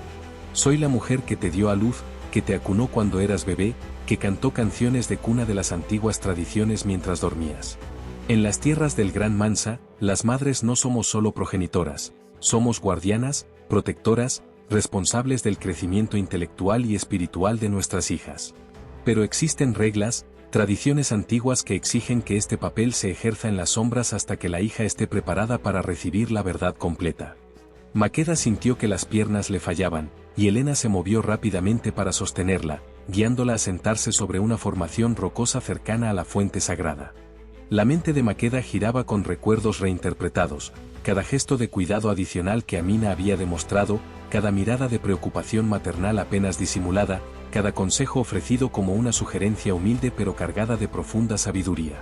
Soy la mujer que te dio a luz, que te acunó cuando eras bebé, que cantó canciones de cuna de las antiguas tradiciones mientras dormías. En las tierras del Gran Mansa, las madres no somos solo progenitoras, somos guardianas, protectoras, responsables del crecimiento intelectual y espiritual de nuestras hijas. Pero existen reglas, tradiciones antiguas que exigen que este papel se ejerza en las sombras hasta que la hija esté preparada para recibir la verdad completa. Maqueda sintió que las piernas le fallaban, y Helena se movió rápidamente para sostenerla, guiándola a sentarse sobre una formación rocosa cercana a la fuente sagrada. La mente de Maqueda giraba con recuerdos reinterpretados, cada gesto de cuidado adicional que Amina había demostrado, cada mirada de preocupación maternal apenas disimulada, cada consejo ofrecido como una sugerencia humilde pero cargada de profunda sabiduría.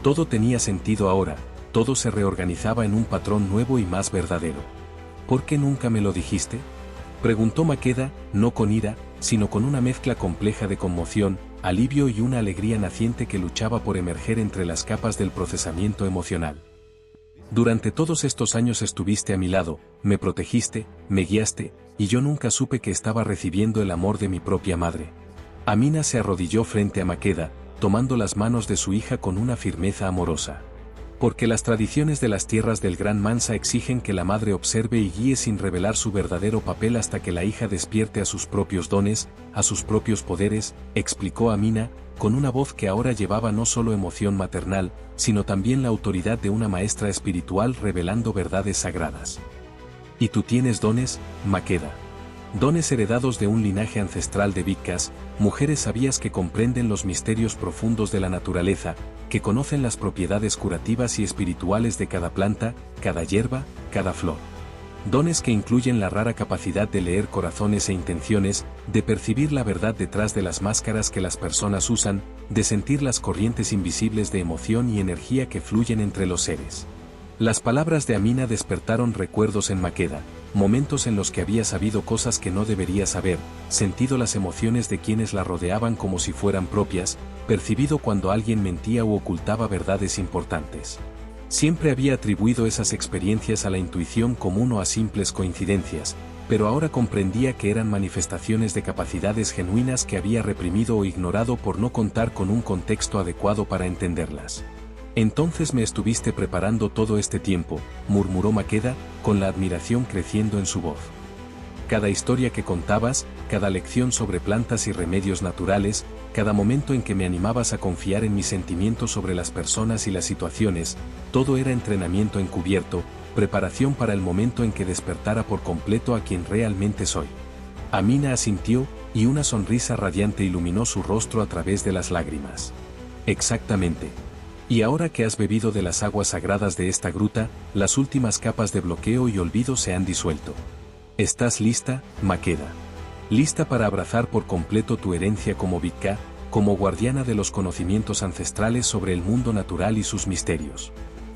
Todo tenía sentido ahora, todo se reorganizaba en un patrón nuevo y más verdadero. ¿Por qué nunca me lo dijiste?, preguntó Maqueda, no con ira, sino con una mezcla compleja de conmoción, alivio y una alegría naciente que luchaba por emerger entre las capas del procesamiento emocional. Durante todos estos años estuviste a mi lado, me protegiste, me guiaste, y yo nunca supe que estaba recibiendo el amor de mi propia madre. Amina se arrodilló frente a Maqueda, tomando las manos de su hija con una firmeza amorosa. Porque las tradiciones de las tierras del Gran Mansa exigen que la madre observe y guíe sin revelar su verdadero papel hasta que la hija despierte a sus propios dones, a sus propios poderes, explicó Amina, con una voz que ahora llevaba no solo emoción maternal, sino también la autoridad de una maestra espiritual revelando verdades sagradas. ¿Y tú tienes dones, Maqueda? Dones heredados de un linaje ancestral de Vicas, mujeres sabias que comprenden los misterios profundos de la naturaleza, que conocen las propiedades curativas y espirituales de cada planta, cada hierba, cada flor. Dones que incluyen la rara capacidad de leer corazones e intenciones, de percibir la verdad detrás de las máscaras que las personas usan, de sentir las corrientes invisibles de emoción y energía que fluyen entre los seres. Las palabras de Amina despertaron recuerdos en Maqueda, momentos en los que había sabido cosas que no debería saber, sentido las emociones de quienes la rodeaban como si fueran propias, percibido cuando alguien mentía u ocultaba verdades importantes. Siempre había atribuido esas experiencias a la intuición común o a simples coincidencias, pero ahora comprendía que eran manifestaciones de capacidades genuinas que había reprimido o ignorado por no contar con un contexto adecuado para entenderlas. Entonces me estuviste preparando todo este tiempo, murmuró Maqueda, con la admiración creciendo en su voz. Cada historia que contabas, cada lección sobre plantas y remedios naturales, cada momento en que me animabas a confiar en mis sentimientos sobre las personas y las situaciones, todo era entrenamiento encubierto, preparación para el momento en que despertara por completo a quien realmente soy. Amina asintió, y una sonrisa radiante iluminó su rostro a través de las lágrimas. Exactamente. Y ahora que has bebido de las aguas sagradas de esta gruta, las últimas capas de bloqueo y olvido se han disuelto. ¿Estás lista, Maqueda? Lista para abrazar por completo tu herencia como Vicka, como guardiana de los conocimientos ancestrales sobre el mundo natural y sus misterios.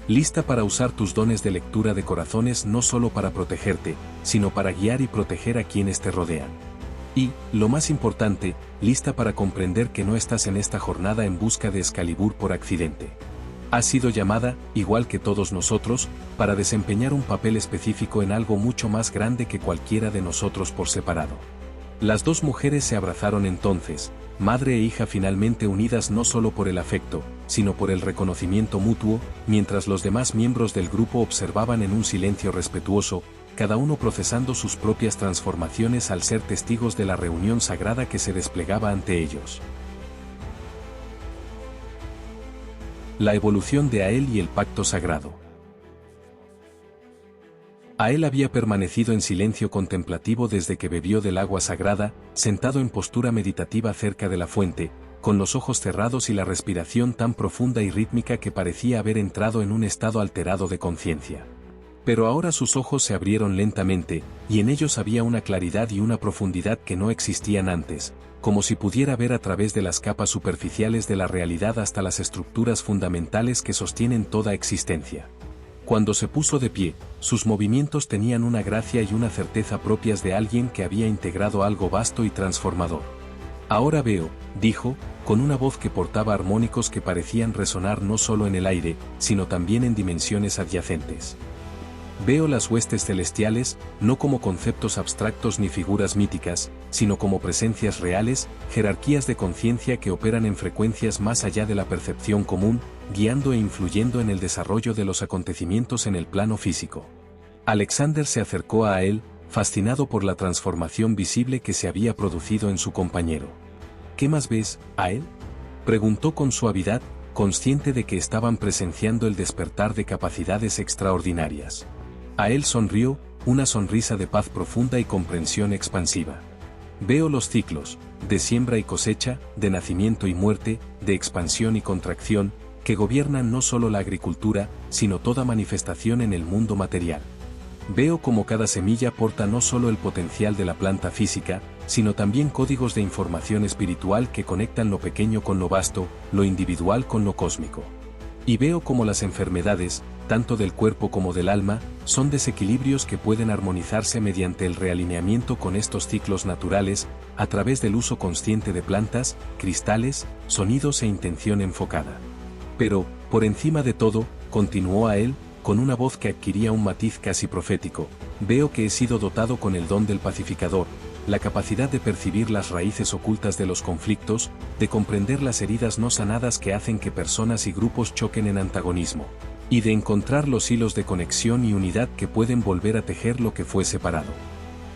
Lista para usar tus dones de lectura de corazones no solo para protegerte, sino para guiar y proteger a quienes te rodean. Y, lo más importante, lista para comprender que no estás en esta jornada en busca de Excalibur por accidente. Has sido llamada, igual que todos nosotros, para desempeñar un papel específico en algo mucho más grande que cualquiera de nosotros por separado. Las dos mujeres se abrazaron entonces, madre e hija finalmente unidas no solo por el afecto, sino por el reconocimiento mutuo, mientras los demás miembros del grupo observaban en un silencio respetuoso, cada uno procesando sus propias transformaciones al ser testigos de la reunión sagrada que se desplegaba ante ellos. La evolución de Ael y el pacto sagrado. Ael había permanecido en silencio contemplativo desde que bebió del agua sagrada, sentado en postura meditativa cerca de la fuente, con los ojos cerrados y la respiración tan profunda y rítmica que parecía haber entrado en un estado alterado de conciencia. Pero ahora sus ojos se abrieron lentamente, y en ellos había una claridad y una profundidad que no existían antes, como si pudiera ver a través de las capas superficiales de la realidad hasta las estructuras fundamentales que sostienen toda existencia. Cuando se puso de pie, sus movimientos tenían una gracia y una certeza propias de alguien que había integrado algo vasto y transformador. Ahora veo, dijo, con una voz que portaba armónicos que parecían resonar no solo en el aire, sino también en dimensiones adyacentes. Veo las huestes celestiales, no como conceptos abstractos ni figuras míticas, sino como presencias reales, jerarquías de conciencia que operan en frecuencias más allá de la percepción común, guiando e influyendo en el desarrollo de los acontecimientos en el plano físico. Alexander se acercó a él, fascinado por la transformación visible que se había producido en su compañero. ¿Qué más ves, Ael?, preguntó con suavidad, consciente de que estaban presenciando el despertar de capacidades extraordinarias. Ael sonrió, una sonrisa de paz profunda y comprensión expansiva. Veo los ciclos, de siembra y cosecha, de nacimiento y muerte, de expansión y contracción, que gobiernan no solo la agricultura, sino toda manifestación en el mundo material. Veo cómo cada semilla porta no solo el potencial de la planta física, sino también códigos de información espiritual que conectan lo pequeño con lo vasto, lo individual con lo cósmico. Y veo cómo las enfermedades, tanto del cuerpo como del alma, son desequilibrios que pueden armonizarse mediante el realineamiento con estos ciclos naturales, a través del uso consciente de plantas, cristales, sonidos e intención enfocada. Pero, por encima de todo, continuó Ael, con una voz que adquiría un matiz casi profético, veo que he sido dotado con el don del pacificador, la capacidad de percibir las raíces ocultas de los conflictos, de comprender las heridas no sanadas que hacen que personas y grupos choquen en antagonismo, y de encontrar los hilos de conexión y unidad que pueden volver a tejer lo que fue separado.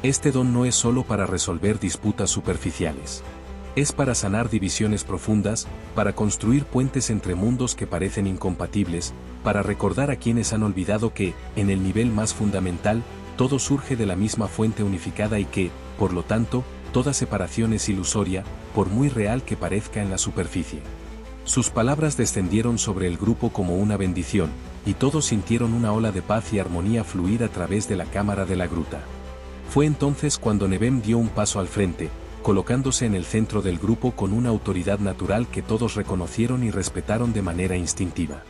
Este don no es solo para resolver disputas superficiales. Es para sanar divisiones profundas, para construir puentes entre mundos que parecen incompatibles, para recordar a quienes han olvidado que, en el nivel más fundamental, todo surge de la misma fuente unificada y que, por lo tanto, toda separación es ilusoria, por muy real que parezca en la superficie. Sus palabras descendieron sobre el grupo como una bendición, y todos sintieron una ola de paz y armonía fluir a través de la cámara de la gruta. Fue entonces cuando Nebem dio un paso al frente, colocándose en el centro del grupo con una autoridad natural que todos reconocieron y respetaron de manera instintiva.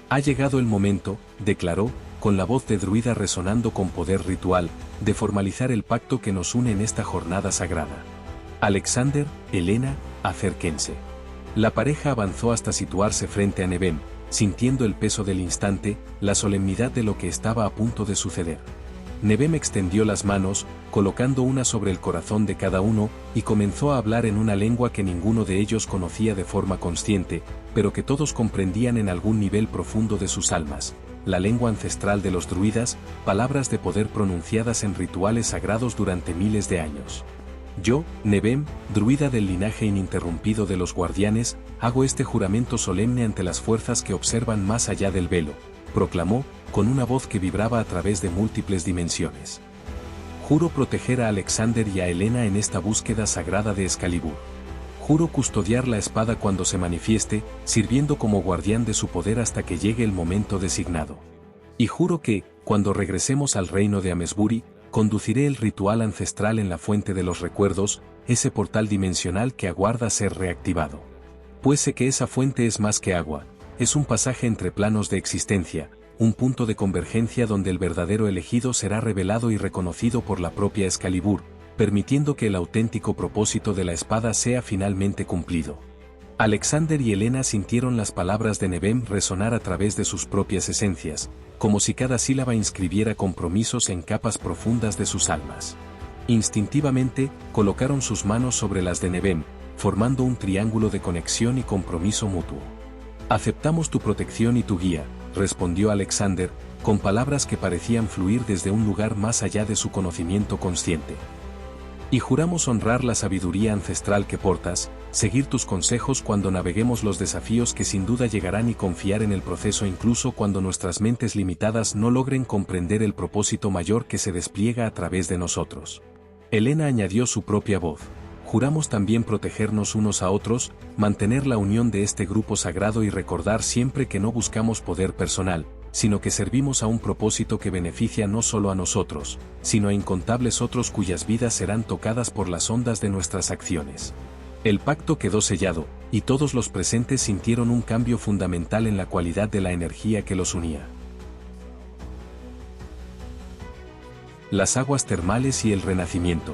Ha llegado el momento, declaró, con la voz de druida resonando con poder ritual, de formalizar el pacto que nos une en esta jornada sagrada. Alexander, Helena, acérquense. La pareja avanzó hasta situarse frente a Nebem, sintiendo el peso del instante, la solemnidad de lo que estaba a punto de suceder. Nebem extendió las manos, colocando una sobre el corazón de cada uno, y comenzó a hablar en una lengua que ninguno de ellos conocía de forma consciente, pero que todos comprendían en algún nivel profundo de sus almas, la lengua ancestral de los druidas, palabras de poder pronunciadas en rituales sagrados durante miles de años. Yo, Nebem, druida del linaje ininterrumpido de los guardianes, hago este juramento solemne ante las fuerzas que observan más allá del velo, proclamó, con una voz que vibraba a través de múltiples dimensiones. Juro proteger a Alexander y a Helena en esta búsqueda sagrada de Excalibur. Juro custodiar la espada cuando se manifieste, sirviendo como guardián de su poder hasta que llegue el momento designado. Y juro que, cuando regresemos al reino de Amesbury, conduciré el ritual ancestral en la fuente de los recuerdos, ese portal dimensional que aguarda ser reactivado. Pues sé que esa fuente es más que agua, es un pasaje entre planos de existencia, un punto de convergencia donde el verdadero elegido será revelado y reconocido por la propia Excalibur, permitiendo que el auténtico propósito de la espada sea finalmente cumplido. Alexander y Helena sintieron las palabras de Nebem resonar a través de sus propias esencias, como si cada sílaba inscribiera compromisos en capas profundas de sus almas. Instintivamente, colocaron sus manos sobre las de Nebem, formando un triángulo de conexión y compromiso mutuo. «Aceptamos tu protección y tu guía», respondió Alexander, con palabras que parecían fluir desde un lugar más allá de su conocimiento consciente. «Y juramos honrar la sabiduría ancestral que portas, seguir tus consejos cuando naveguemos los desafíos que sin duda llegarán y confiar en el proceso incluso cuando nuestras mentes limitadas no logren comprender el propósito mayor que se despliega a través de nosotros». Helena añadió su propia voz. «Juramos también protegernos unos a otros, mantener la unión de este grupo sagrado y recordar siempre que no buscamos poder personal, sino que servimos a un propósito que beneficia no solo a nosotros, sino a incontables otros cuyas vidas serán tocadas por las ondas de nuestras acciones». El pacto quedó sellado, y todos los presentes sintieron un cambio fundamental en la cualidad de la energía que los unía. Las aguas termales y el renacimiento.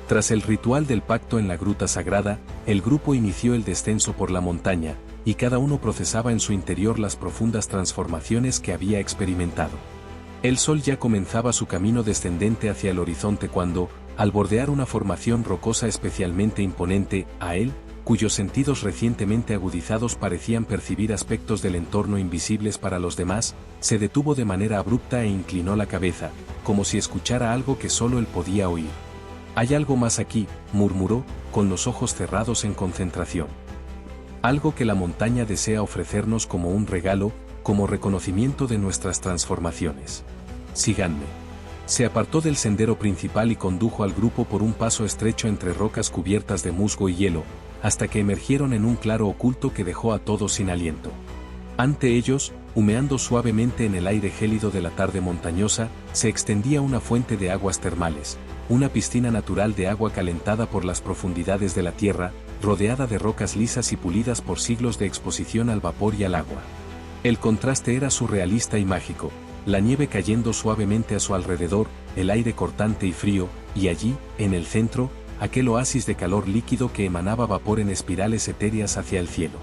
Tras el ritual del pacto en la gruta sagrada, el grupo inició el descenso por la montaña, y cada uno procesaba en su interior las profundas transformaciones que había experimentado. El sol ya comenzaba su camino descendente hacia el horizonte cuando, al bordear una formación rocosa especialmente imponente, a él, cuyos sentidos recientemente agudizados parecían percibir aspectos del entorno invisibles para los demás, se detuvo de manera abrupta e inclinó la cabeza, como si escuchara algo que solo él podía oír. «Hay algo más aquí», murmuró, con los ojos cerrados en concentración. «Algo que la montaña desea ofrecernos como un regalo, como reconocimiento de nuestras transformaciones. Síganme». Se apartó del sendero principal y condujo al grupo por un paso estrecho entre rocas cubiertas de musgo y hielo, hasta que emergieron en un claro oculto que dejó a todos sin aliento. Ante ellos, humeando suavemente en el aire gélido de la tarde montañosa, se extendía una fuente de aguas termales, una piscina natural de agua calentada por las profundidades de la tierra, rodeada de rocas lisas y pulidas por siglos de exposición al vapor y al agua. El contraste era surrealista y mágico, la nieve cayendo suavemente a su alrededor, el aire cortante y frío, y allí, en el centro, aquel oasis de calor líquido que emanaba vapor en espirales etéreas hacia el cielo.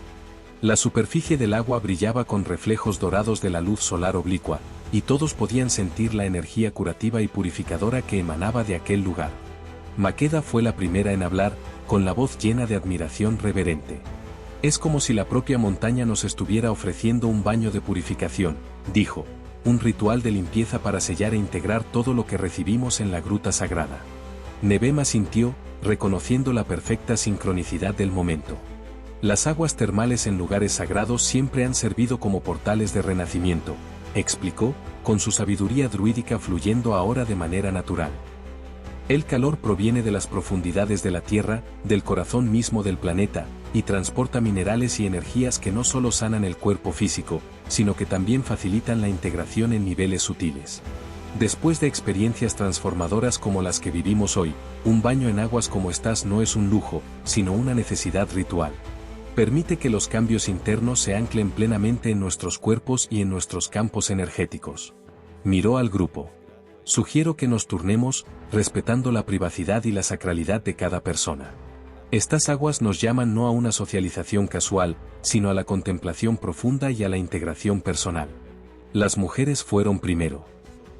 La superficie del agua brillaba con reflejos dorados de la luz solar oblicua, y todos podían sentir la energía curativa y purificadora que emanaba de aquel lugar. Maqueda fue la primera en hablar, con la voz llena de admiración reverente. «Es como si la propia montaña nos estuviera ofreciendo un baño de purificación», dijo, «un ritual de limpieza para sellar e integrar todo lo que recibimos en la gruta sagrada». Nebem asintió, reconociendo la perfecta sincronicidad del momento. «Las aguas termales en lugares sagrados siempre han servido como portales de renacimiento», explicó, con su sabiduría druídica fluyendo ahora de manera natural. «El calor proviene de las profundidades de la Tierra, del corazón mismo del planeta, y transporta minerales y energías que no solo sanan el cuerpo físico, sino que también facilitan la integración en niveles sutiles. Después de experiencias transformadoras como las que vivimos hoy, un baño en aguas como estas no es un lujo, sino una necesidad ritual. Permite que los cambios internos se anclen plenamente en nuestros cuerpos y en nuestros campos energéticos». Miró al grupo. «Sugiero que nos turnemos, respetando la privacidad y la sacralidad de cada persona. Estas aguas nos llaman no a una socialización casual, sino a la contemplación profunda y a la integración personal». Las mujeres fueron primero.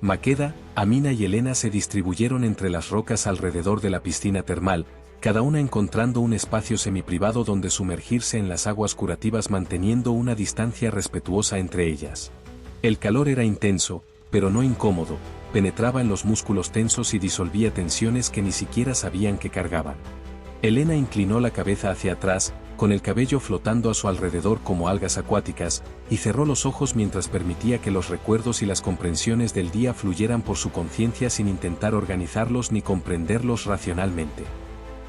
Maqueda, Amina y Helena se distribuyeron entre las rocas alrededor de la piscina termal, cada una encontrando un espacio semiprivado donde sumergirse en las aguas curativas manteniendo una distancia respetuosa entre ellas. El calor era intenso, pero no incómodo, penetraba en los músculos tensos y disolvía tensiones que ni siquiera sabían que cargaban. Helena inclinó la cabeza hacia atrás, con el cabello flotando a su alrededor como algas acuáticas, y cerró los ojos mientras permitía que los recuerdos y las comprensiones del día fluyeran por su conciencia sin intentar organizarlos ni comprenderlos racionalmente.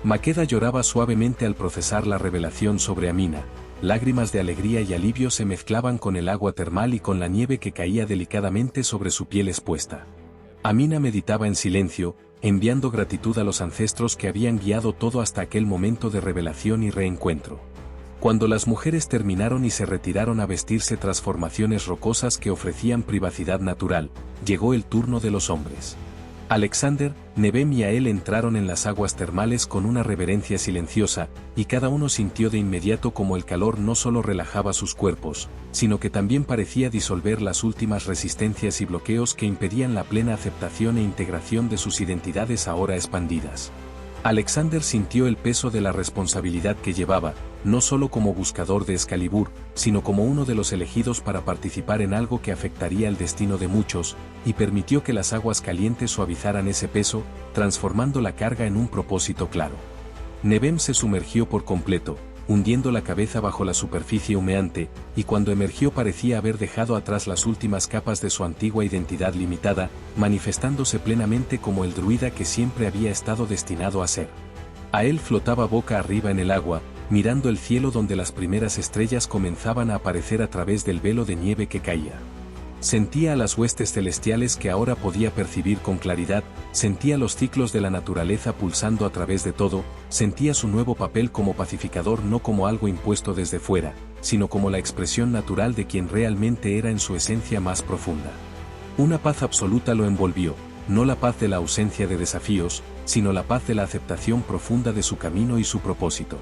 Maqueda lloraba suavemente al procesar la revelación sobre Amina, lágrimas de alegría y alivio se mezclaban con el agua termal y con la nieve que caía delicadamente sobre su piel expuesta. Amina meditaba en silencio, enviando gratitud a los ancestros que habían guiado todo hasta aquel momento de revelación y reencuentro. Cuando las mujeres terminaron y se retiraron a vestirse tras formaciones rocosas que ofrecían privacidad natural, llegó el turno de los hombres. Alexander, Nebem y Ael entraron en las aguas termales con una reverencia silenciosa, y cada uno sintió de inmediato como el calor no solo relajaba sus cuerpos, sino que también parecía disolver las últimas resistencias y bloqueos que impedían la plena aceptación e integración de sus identidades ahora expandidas. Alexander sintió el peso de la responsabilidad que llevaba, no solo como buscador de Excalibur, sino como uno de los elegidos para participar en algo que afectaría el destino de muchos, y permitió que las aguas calientes suavizaran ese peso, transformando la carga en un propósito claro. Nebem se sumergió por completo, hundiendo la cabeza bajo la superficie humeante, y cuando emergió parecía haber dejado atrás las últimas capas de su antigua identidad limitada, manifestándose plenamente como el druida que siempre había estado destinado a ser. Ael flotaba boca arriba en el agua, mirando el cielo donde las primeras estrellas comenzaban a aparecer a través del velo de nieve que caía. Sentía a las huestes celestiales que ahora podía percibir con claridad, sentía los ciclos de la naturaleza pulsando a través de todo, sentía su nuevo papel como pacificador no como algo impuesto desde fuera, sino como la expresión natural de quien realmente era en su esencia más profunda. Una paz absoluta lo envolvió, no la paz de la ausencia de desafíos, sino la paz de la aceptación profunda de su camino y su propósito.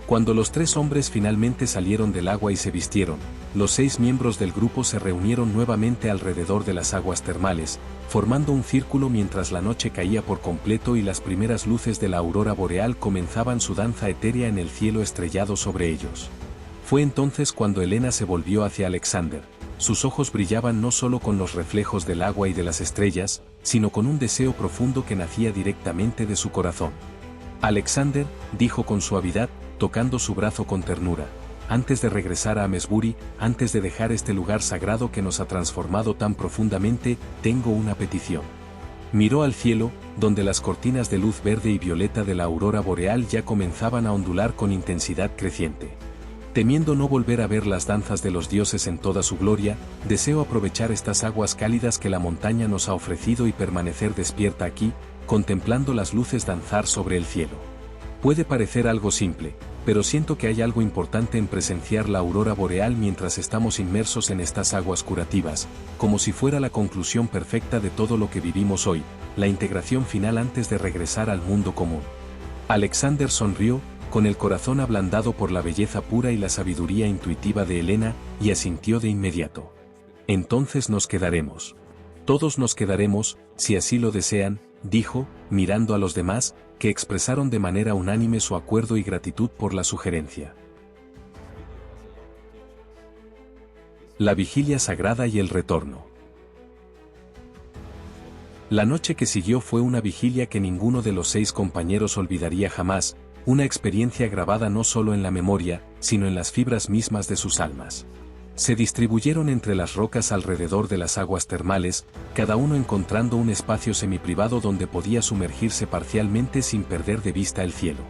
Cuando los 3 hombres finalmente salieron del agua y se vistieron, los 6 miembros del grupo se reunieron nuevamente alrededor de las aguas termales, formando un círculo mientras la noche caía por completo y las primeras luces de la aurora boreal comenzaban su danza etérea en el cielo estrellado sobre ellos. Fue entonces cuando Helena se volvió hacia Alexander. Sus ojos brillaban no solo con los reflejos del agua y de las estrellas, sino con un deseo profundo que nacía directamente de su corazón. Alexander, dijo con suavidad, tocando su brazo con ternura, antes de regresar a Amesbury, antes de dejar este lugar sagrado que nos ha transformado tan profundamente, tengo una petición. Miró al cielo, donde las cortinas de luz verde y violeta de la aurora boreal ya comenzaban a ondular con intensidad creciente. Temiendo no volver a ver las danzas de los dioses en toda su gloria, deseo aprovechar estas aguas cálidas que la montaña nos ha ofrecido y permanecer despierta aquí, contemplando las luces danzar sobre el cielo. Puede parecer algo simple, pero siento que hay algo importante en presenciar la aurora boreal mientras estamos inmersos en estas aguas curativas, como si fuera la conclusión perfecta de todo lo que vivimos hoy, la integración final antes de regresar al mundo común. Alexander sonrió, con el corazón ablandado por la belleza pura y la sabiduría intuitiva de Helena, y asintió de inmediato. Entonces nos quedaremos. Todos nos quedaremos, si así lo desean, dijo, mirando a los demás, que expresaron de manera unánime su acuerdo y gratitud por la sugerencia. La vigilia sagrada y el retorno. La noche que siguió fue una vigilia que ninguno de los 6 compañeros olvidaría jamás, una experiencia grabada no solo en la memoria, sino en las fibras mismas de sus almas. Se distribuyeron entre las rocas alrededor de las aguas termales, cada uno encontrando un espacio semiprivado donde podía sumergirse parcialmente sin perder de vista el cielo.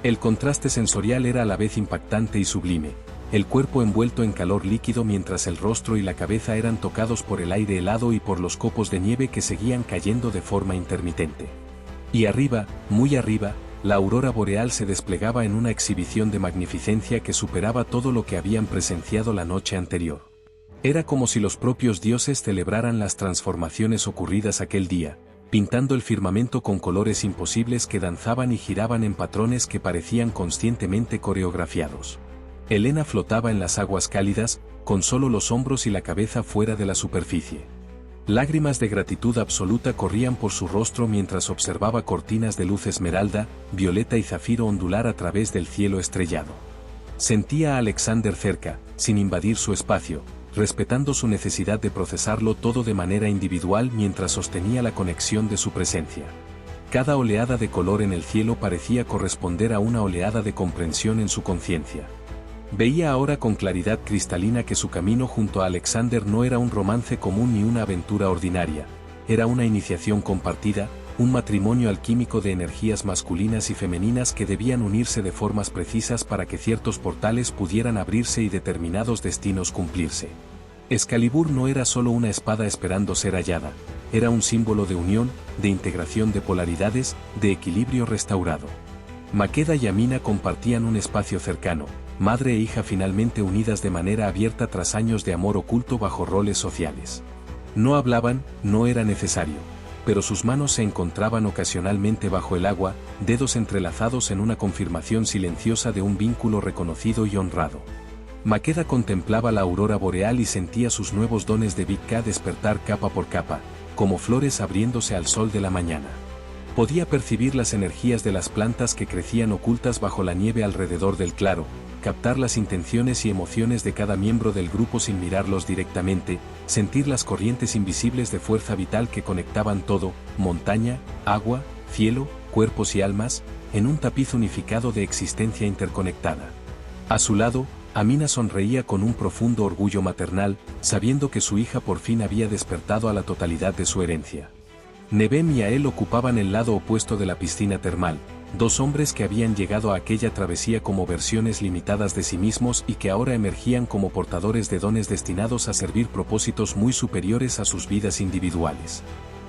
El contraste sensorial era a la vez impactante y sublime, el cuerpo envuelto en calor líquido mientras el rostro y la cabeza eran tocados por el aire helado y por los copos de nieve que seguían cayendo de forma intermitente. Y arriba, muy arriba, la aurora boreal se desplegaba en una exhibición de magnificencia que superaba todo lo que habían presenciado la noche anterior. Era como si los propios dioses celebraran las transformaciones ocurridas aquel día, pintando el firmamento con colores imposibles que danzaban y giraban en patrones que parecían conscientemente coreografiados. Helena flotaba en las aguas cálidas, con solo los hombros y la cabeza fuera de la superficie. Lágrimas de gratitud absoluta corrían por su rostro mientras observaba cortinas de luz esmeralda, violeta y zafiro ondular a través del cielo estrellado. Sentía a Alexander cerca, sin invadir su espacio, respetando su necesidad de procesarlo todo de manera individual mientras sostenía la conexión de su presencia. Cada oleada de color en el cielo parecía corresponder a una oleada de comprensión en su conciencia. Veía ahora con claridad cristalina que su camino junto a Alexander no era un romance común ni una aventura ordinaria, era una iniciación compartida, un matrimonio alquímico de energías masculinas y femeninas que debían unirse de formas precisas para que ciertos portales pudieran abrirse y determinados destinos cumplirse. Excalibur no era solo una espada esperando ser hallada, era un símbolo de unión, de integración de polaridades, de equilibrio restaurado. Maqueda y Amina compartían un espacio cercano, madre e hija finalmente unidas de manera abierta tras años de amor oculto bajo roles sociales. No hablaban, no era necesario. pero sus manos se encontraban ocasionalmente bajo el agua, dedos entrelazados en una confirmación silenciosa de un vínculo reconocido y honrado. Maqueda contemplaba la aurora boreal y sentía sus nuevos dones de Big K despertar capa por capa, como flores abriéndose al sol de la mañana. Podía percibir las energías de las plantas que crecían ocultas bajo la nieve alrededor del claro, captar las intenciones y emociones de cada miembro del grupo sin mirarlos directamente, sentir las corrientes invisibles de fuerza vital que conectaban todo, montaña, agua, cielo, cuerpos y almas, en un tapiz unificado de existencia interconectada. A su lado, Amina sonreía con un profundo orgullo maternal, sabiendo que su hija por fin había despertado a la totalidad de su herencia. Nebem y Ael ocupaban el lado opuesto de la piscina termal, dos hombres que habían llegado a aquella travesía como versiones limitadas de sí mismos y que ahora emergían como portadores de dones destinados a servir propósitos muy superiores a sus vidas individuales.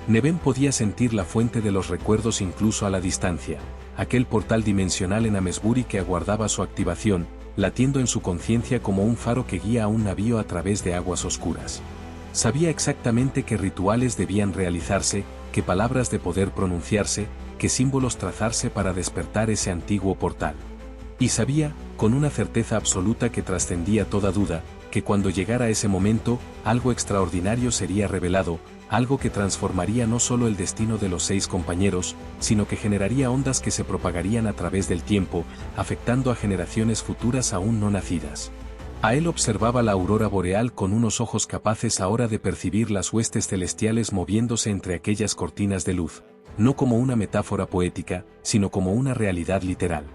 Nebem podía sentir la fuente de los recuerdos incluso a la distancia, aquel portal dimensional en Amesbury que aguardaba su activación, latiendo en su conciencia como un faro que guía a un navío a través de aguas oscuras. Sabía exactamente qué rituales debían realizarse, qué palabras de poder pronunciarse, qué símbolos trazarse para despertar ese antiguo portal. Y sabía, con una certeza absoluta que trascendía toda duda, que cuando llegara ese momento, algo extraordinario sería revelado, algo que transformaría no solo el destino de los 6 compañeros, sino que generaría ondas que se propagarían a través del tiempo, afectando a generaciones futuras aún no nacidas. Ael observaba la aurora boreal con unos ojos capaces ahora de percibir las huestes celestiales moviéndose entre aquellas cortinas de luz, no como una metáfora poética, sino como una realidad literal.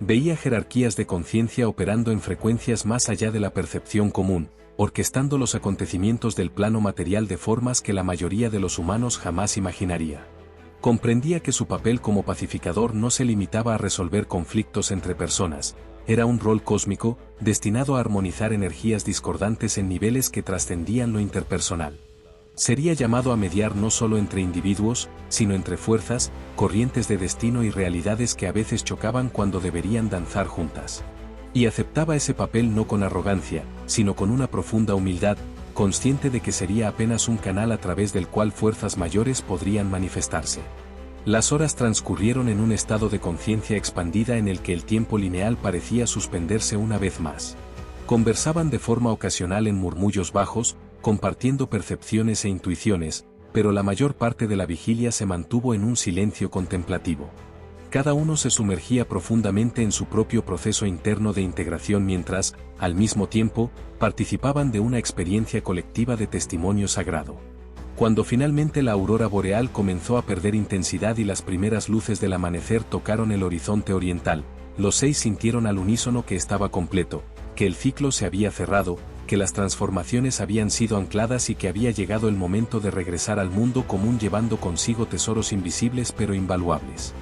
Veía jerarquías de conciencia operando en frecuencias más allá de la percepción común, orquestando los acontecimientos del plano material de formas que la mayoría de los humanos jamás imaginaría. Comprendía que su papel como pacificador no se limitaba a resolver conflictos entre personas, era un rol cósmico, destinado a armonizar energías discordantes en niveles que trascendían lo interpersonal. Sería llamado a mediar no solo entre individuos, sino entre fuerzas, corrientes de destino y realidades que a veces chocaban cuando deberían danzar juntas. Y aceptaba ese papel no con arrogancia, sino con una profunda humildad, consciente de que sería apenas un canal a través del cual fuerzas mayores podrían manifestarse. Las horas transcurrieron en un estado de conciencia expandida en el que el tiempo lineal parecía suspenderse una vez más. Conversaban de forma ocasional en murmullos bajos, compartiendo percepciones e intuiciones, pero la mayor parte de la vigilia se mantuvo en un silencio contemplativo. Cada uno se sumergía profundamente en su propio proceso interno de integración mientras, al mismo tiempo, participaban de una experiencia colectiva de testimonio sagrado. Cuando finalmente la aurora boreal comenzó a perder intensidad y las primeras luces del amanecer tocaron el horizonte oriental, los 6 sintieron al unísono que estaba completo, que el ciclo se había cerrado, que las transformaciones habían sido ancladas y que había llegado el momento de regresar al mundo común llevando consigo tesoros invisibles pero invaluables.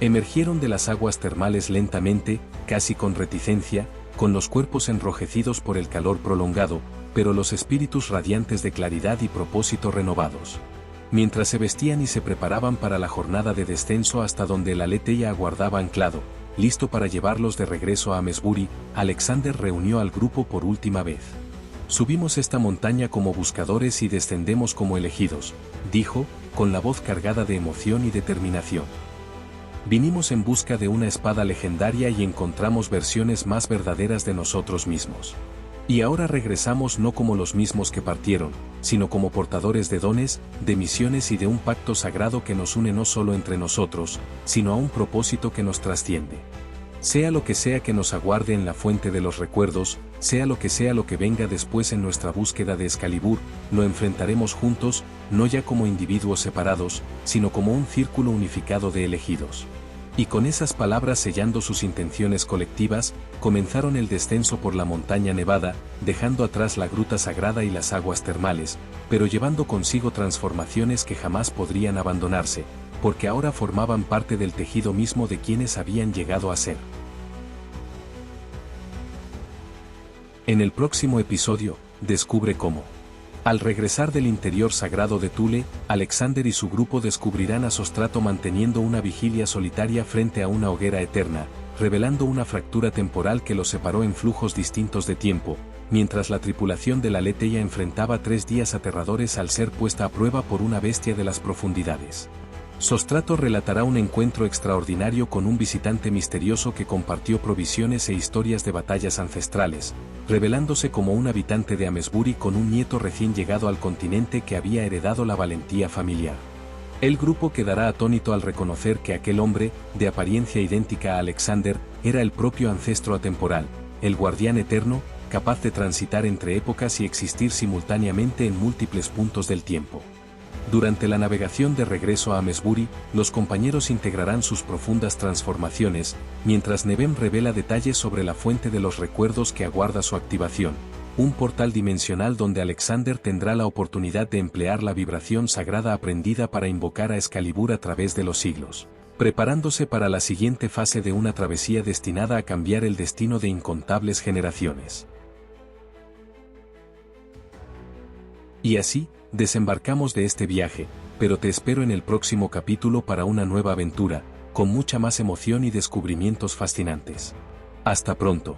Emergieron de las aguas termales lentamente, casi con reticencia, con los cuerpos enrojecidos por el calor prolongado, pero los espíritus radiantes de claridad y propósito renovados. Mientras se vestían y se preparaban para la jornada de descenso hasta donde el Aletheia aguardaba anclado, listo para llevarlos de regreso a Amesbury, Alexander reunió al grupo por última vez. «Subimos esta montaña como buscadores y descendemos como elegidos», dijo, con la voz cargada de emoción y determinación. «Vinimos en busca de una espada legendaria y encontramos versiones más verdaderas de nosotros mismos. Y ahora regresamos no como los mismos que partieron, sino como portadores de dones, de misiones y de un pacto sagrado que nos une no solo entre nosotros, sino a un propósito que nos trasciende. Sea lo que sea que nos aguarde en la fuente de los recuerdos, sea lo que venga después en nuestra búsqueda de Excalibur, lo enfrentaremos juntos, no ya como individuos separados, sino como un círculo unificado de elegidos». Y con esas palabras sellando sus intenciones colectivas, comenzaron el descenso por la montaña nevada, dejando atrás la gruta sagrada y las aguas termales, pero llevando consigo transformaciones que jamás podrían abandonarse, porque ahora formaban parte del tejido mismo de quienes habían llegado a ser. En el próximo episodio, descubre cómo. Al regresar del interior sagrado de Thule, Alexander y su grupo descubrirán a Sostrato manteniendo una vigilia solitaria frente a una hoguera eterna, revelando una fractura temporal que los separó en flujos distintos de tiempo, mientras la tripulación de la Aletheia enfrentaba 3 días aterradores al ser puesta a prueba por una bestia de las profundidades. Sostrato relatará un encuentro extraordinario con un visitante misterioso que compartió provisiones e historias de batallas ancestrales, revelándose como un habitante de Amesbury con un nieto recién llegado al continente que había heredado la valentía familiar. El grupo quedará atónito al reconocer que aquel hombre, de apariencia idéntica a Alexander, era el propio ancestro atemporal, el guardián eterno, capaz de transitar entre épocas y existir simultáneamente en múltiples puntos del tiempo. Durante la navegación de regreso a Amesbury, los compañeros integrarán sus profundas transformaciones, mientras Nevem revela detalles sobre la fuente de los recuerdos que aguarda su activación, un portal dimensional donde Alexander tendrá la oportunidad de emplear la vibración sagrada aprendida para invocar a Excalibur a través de los siglos, preparándose para la siguiente fase de una travesía destinada a cambiar el destino de incontables generaciones. Y así, desembarcamos de este viaje, pero te espero en el próximo capítulo para una nueva aventura, con mucha más emoción y descubrimientos fascinantes. Hasta pronto.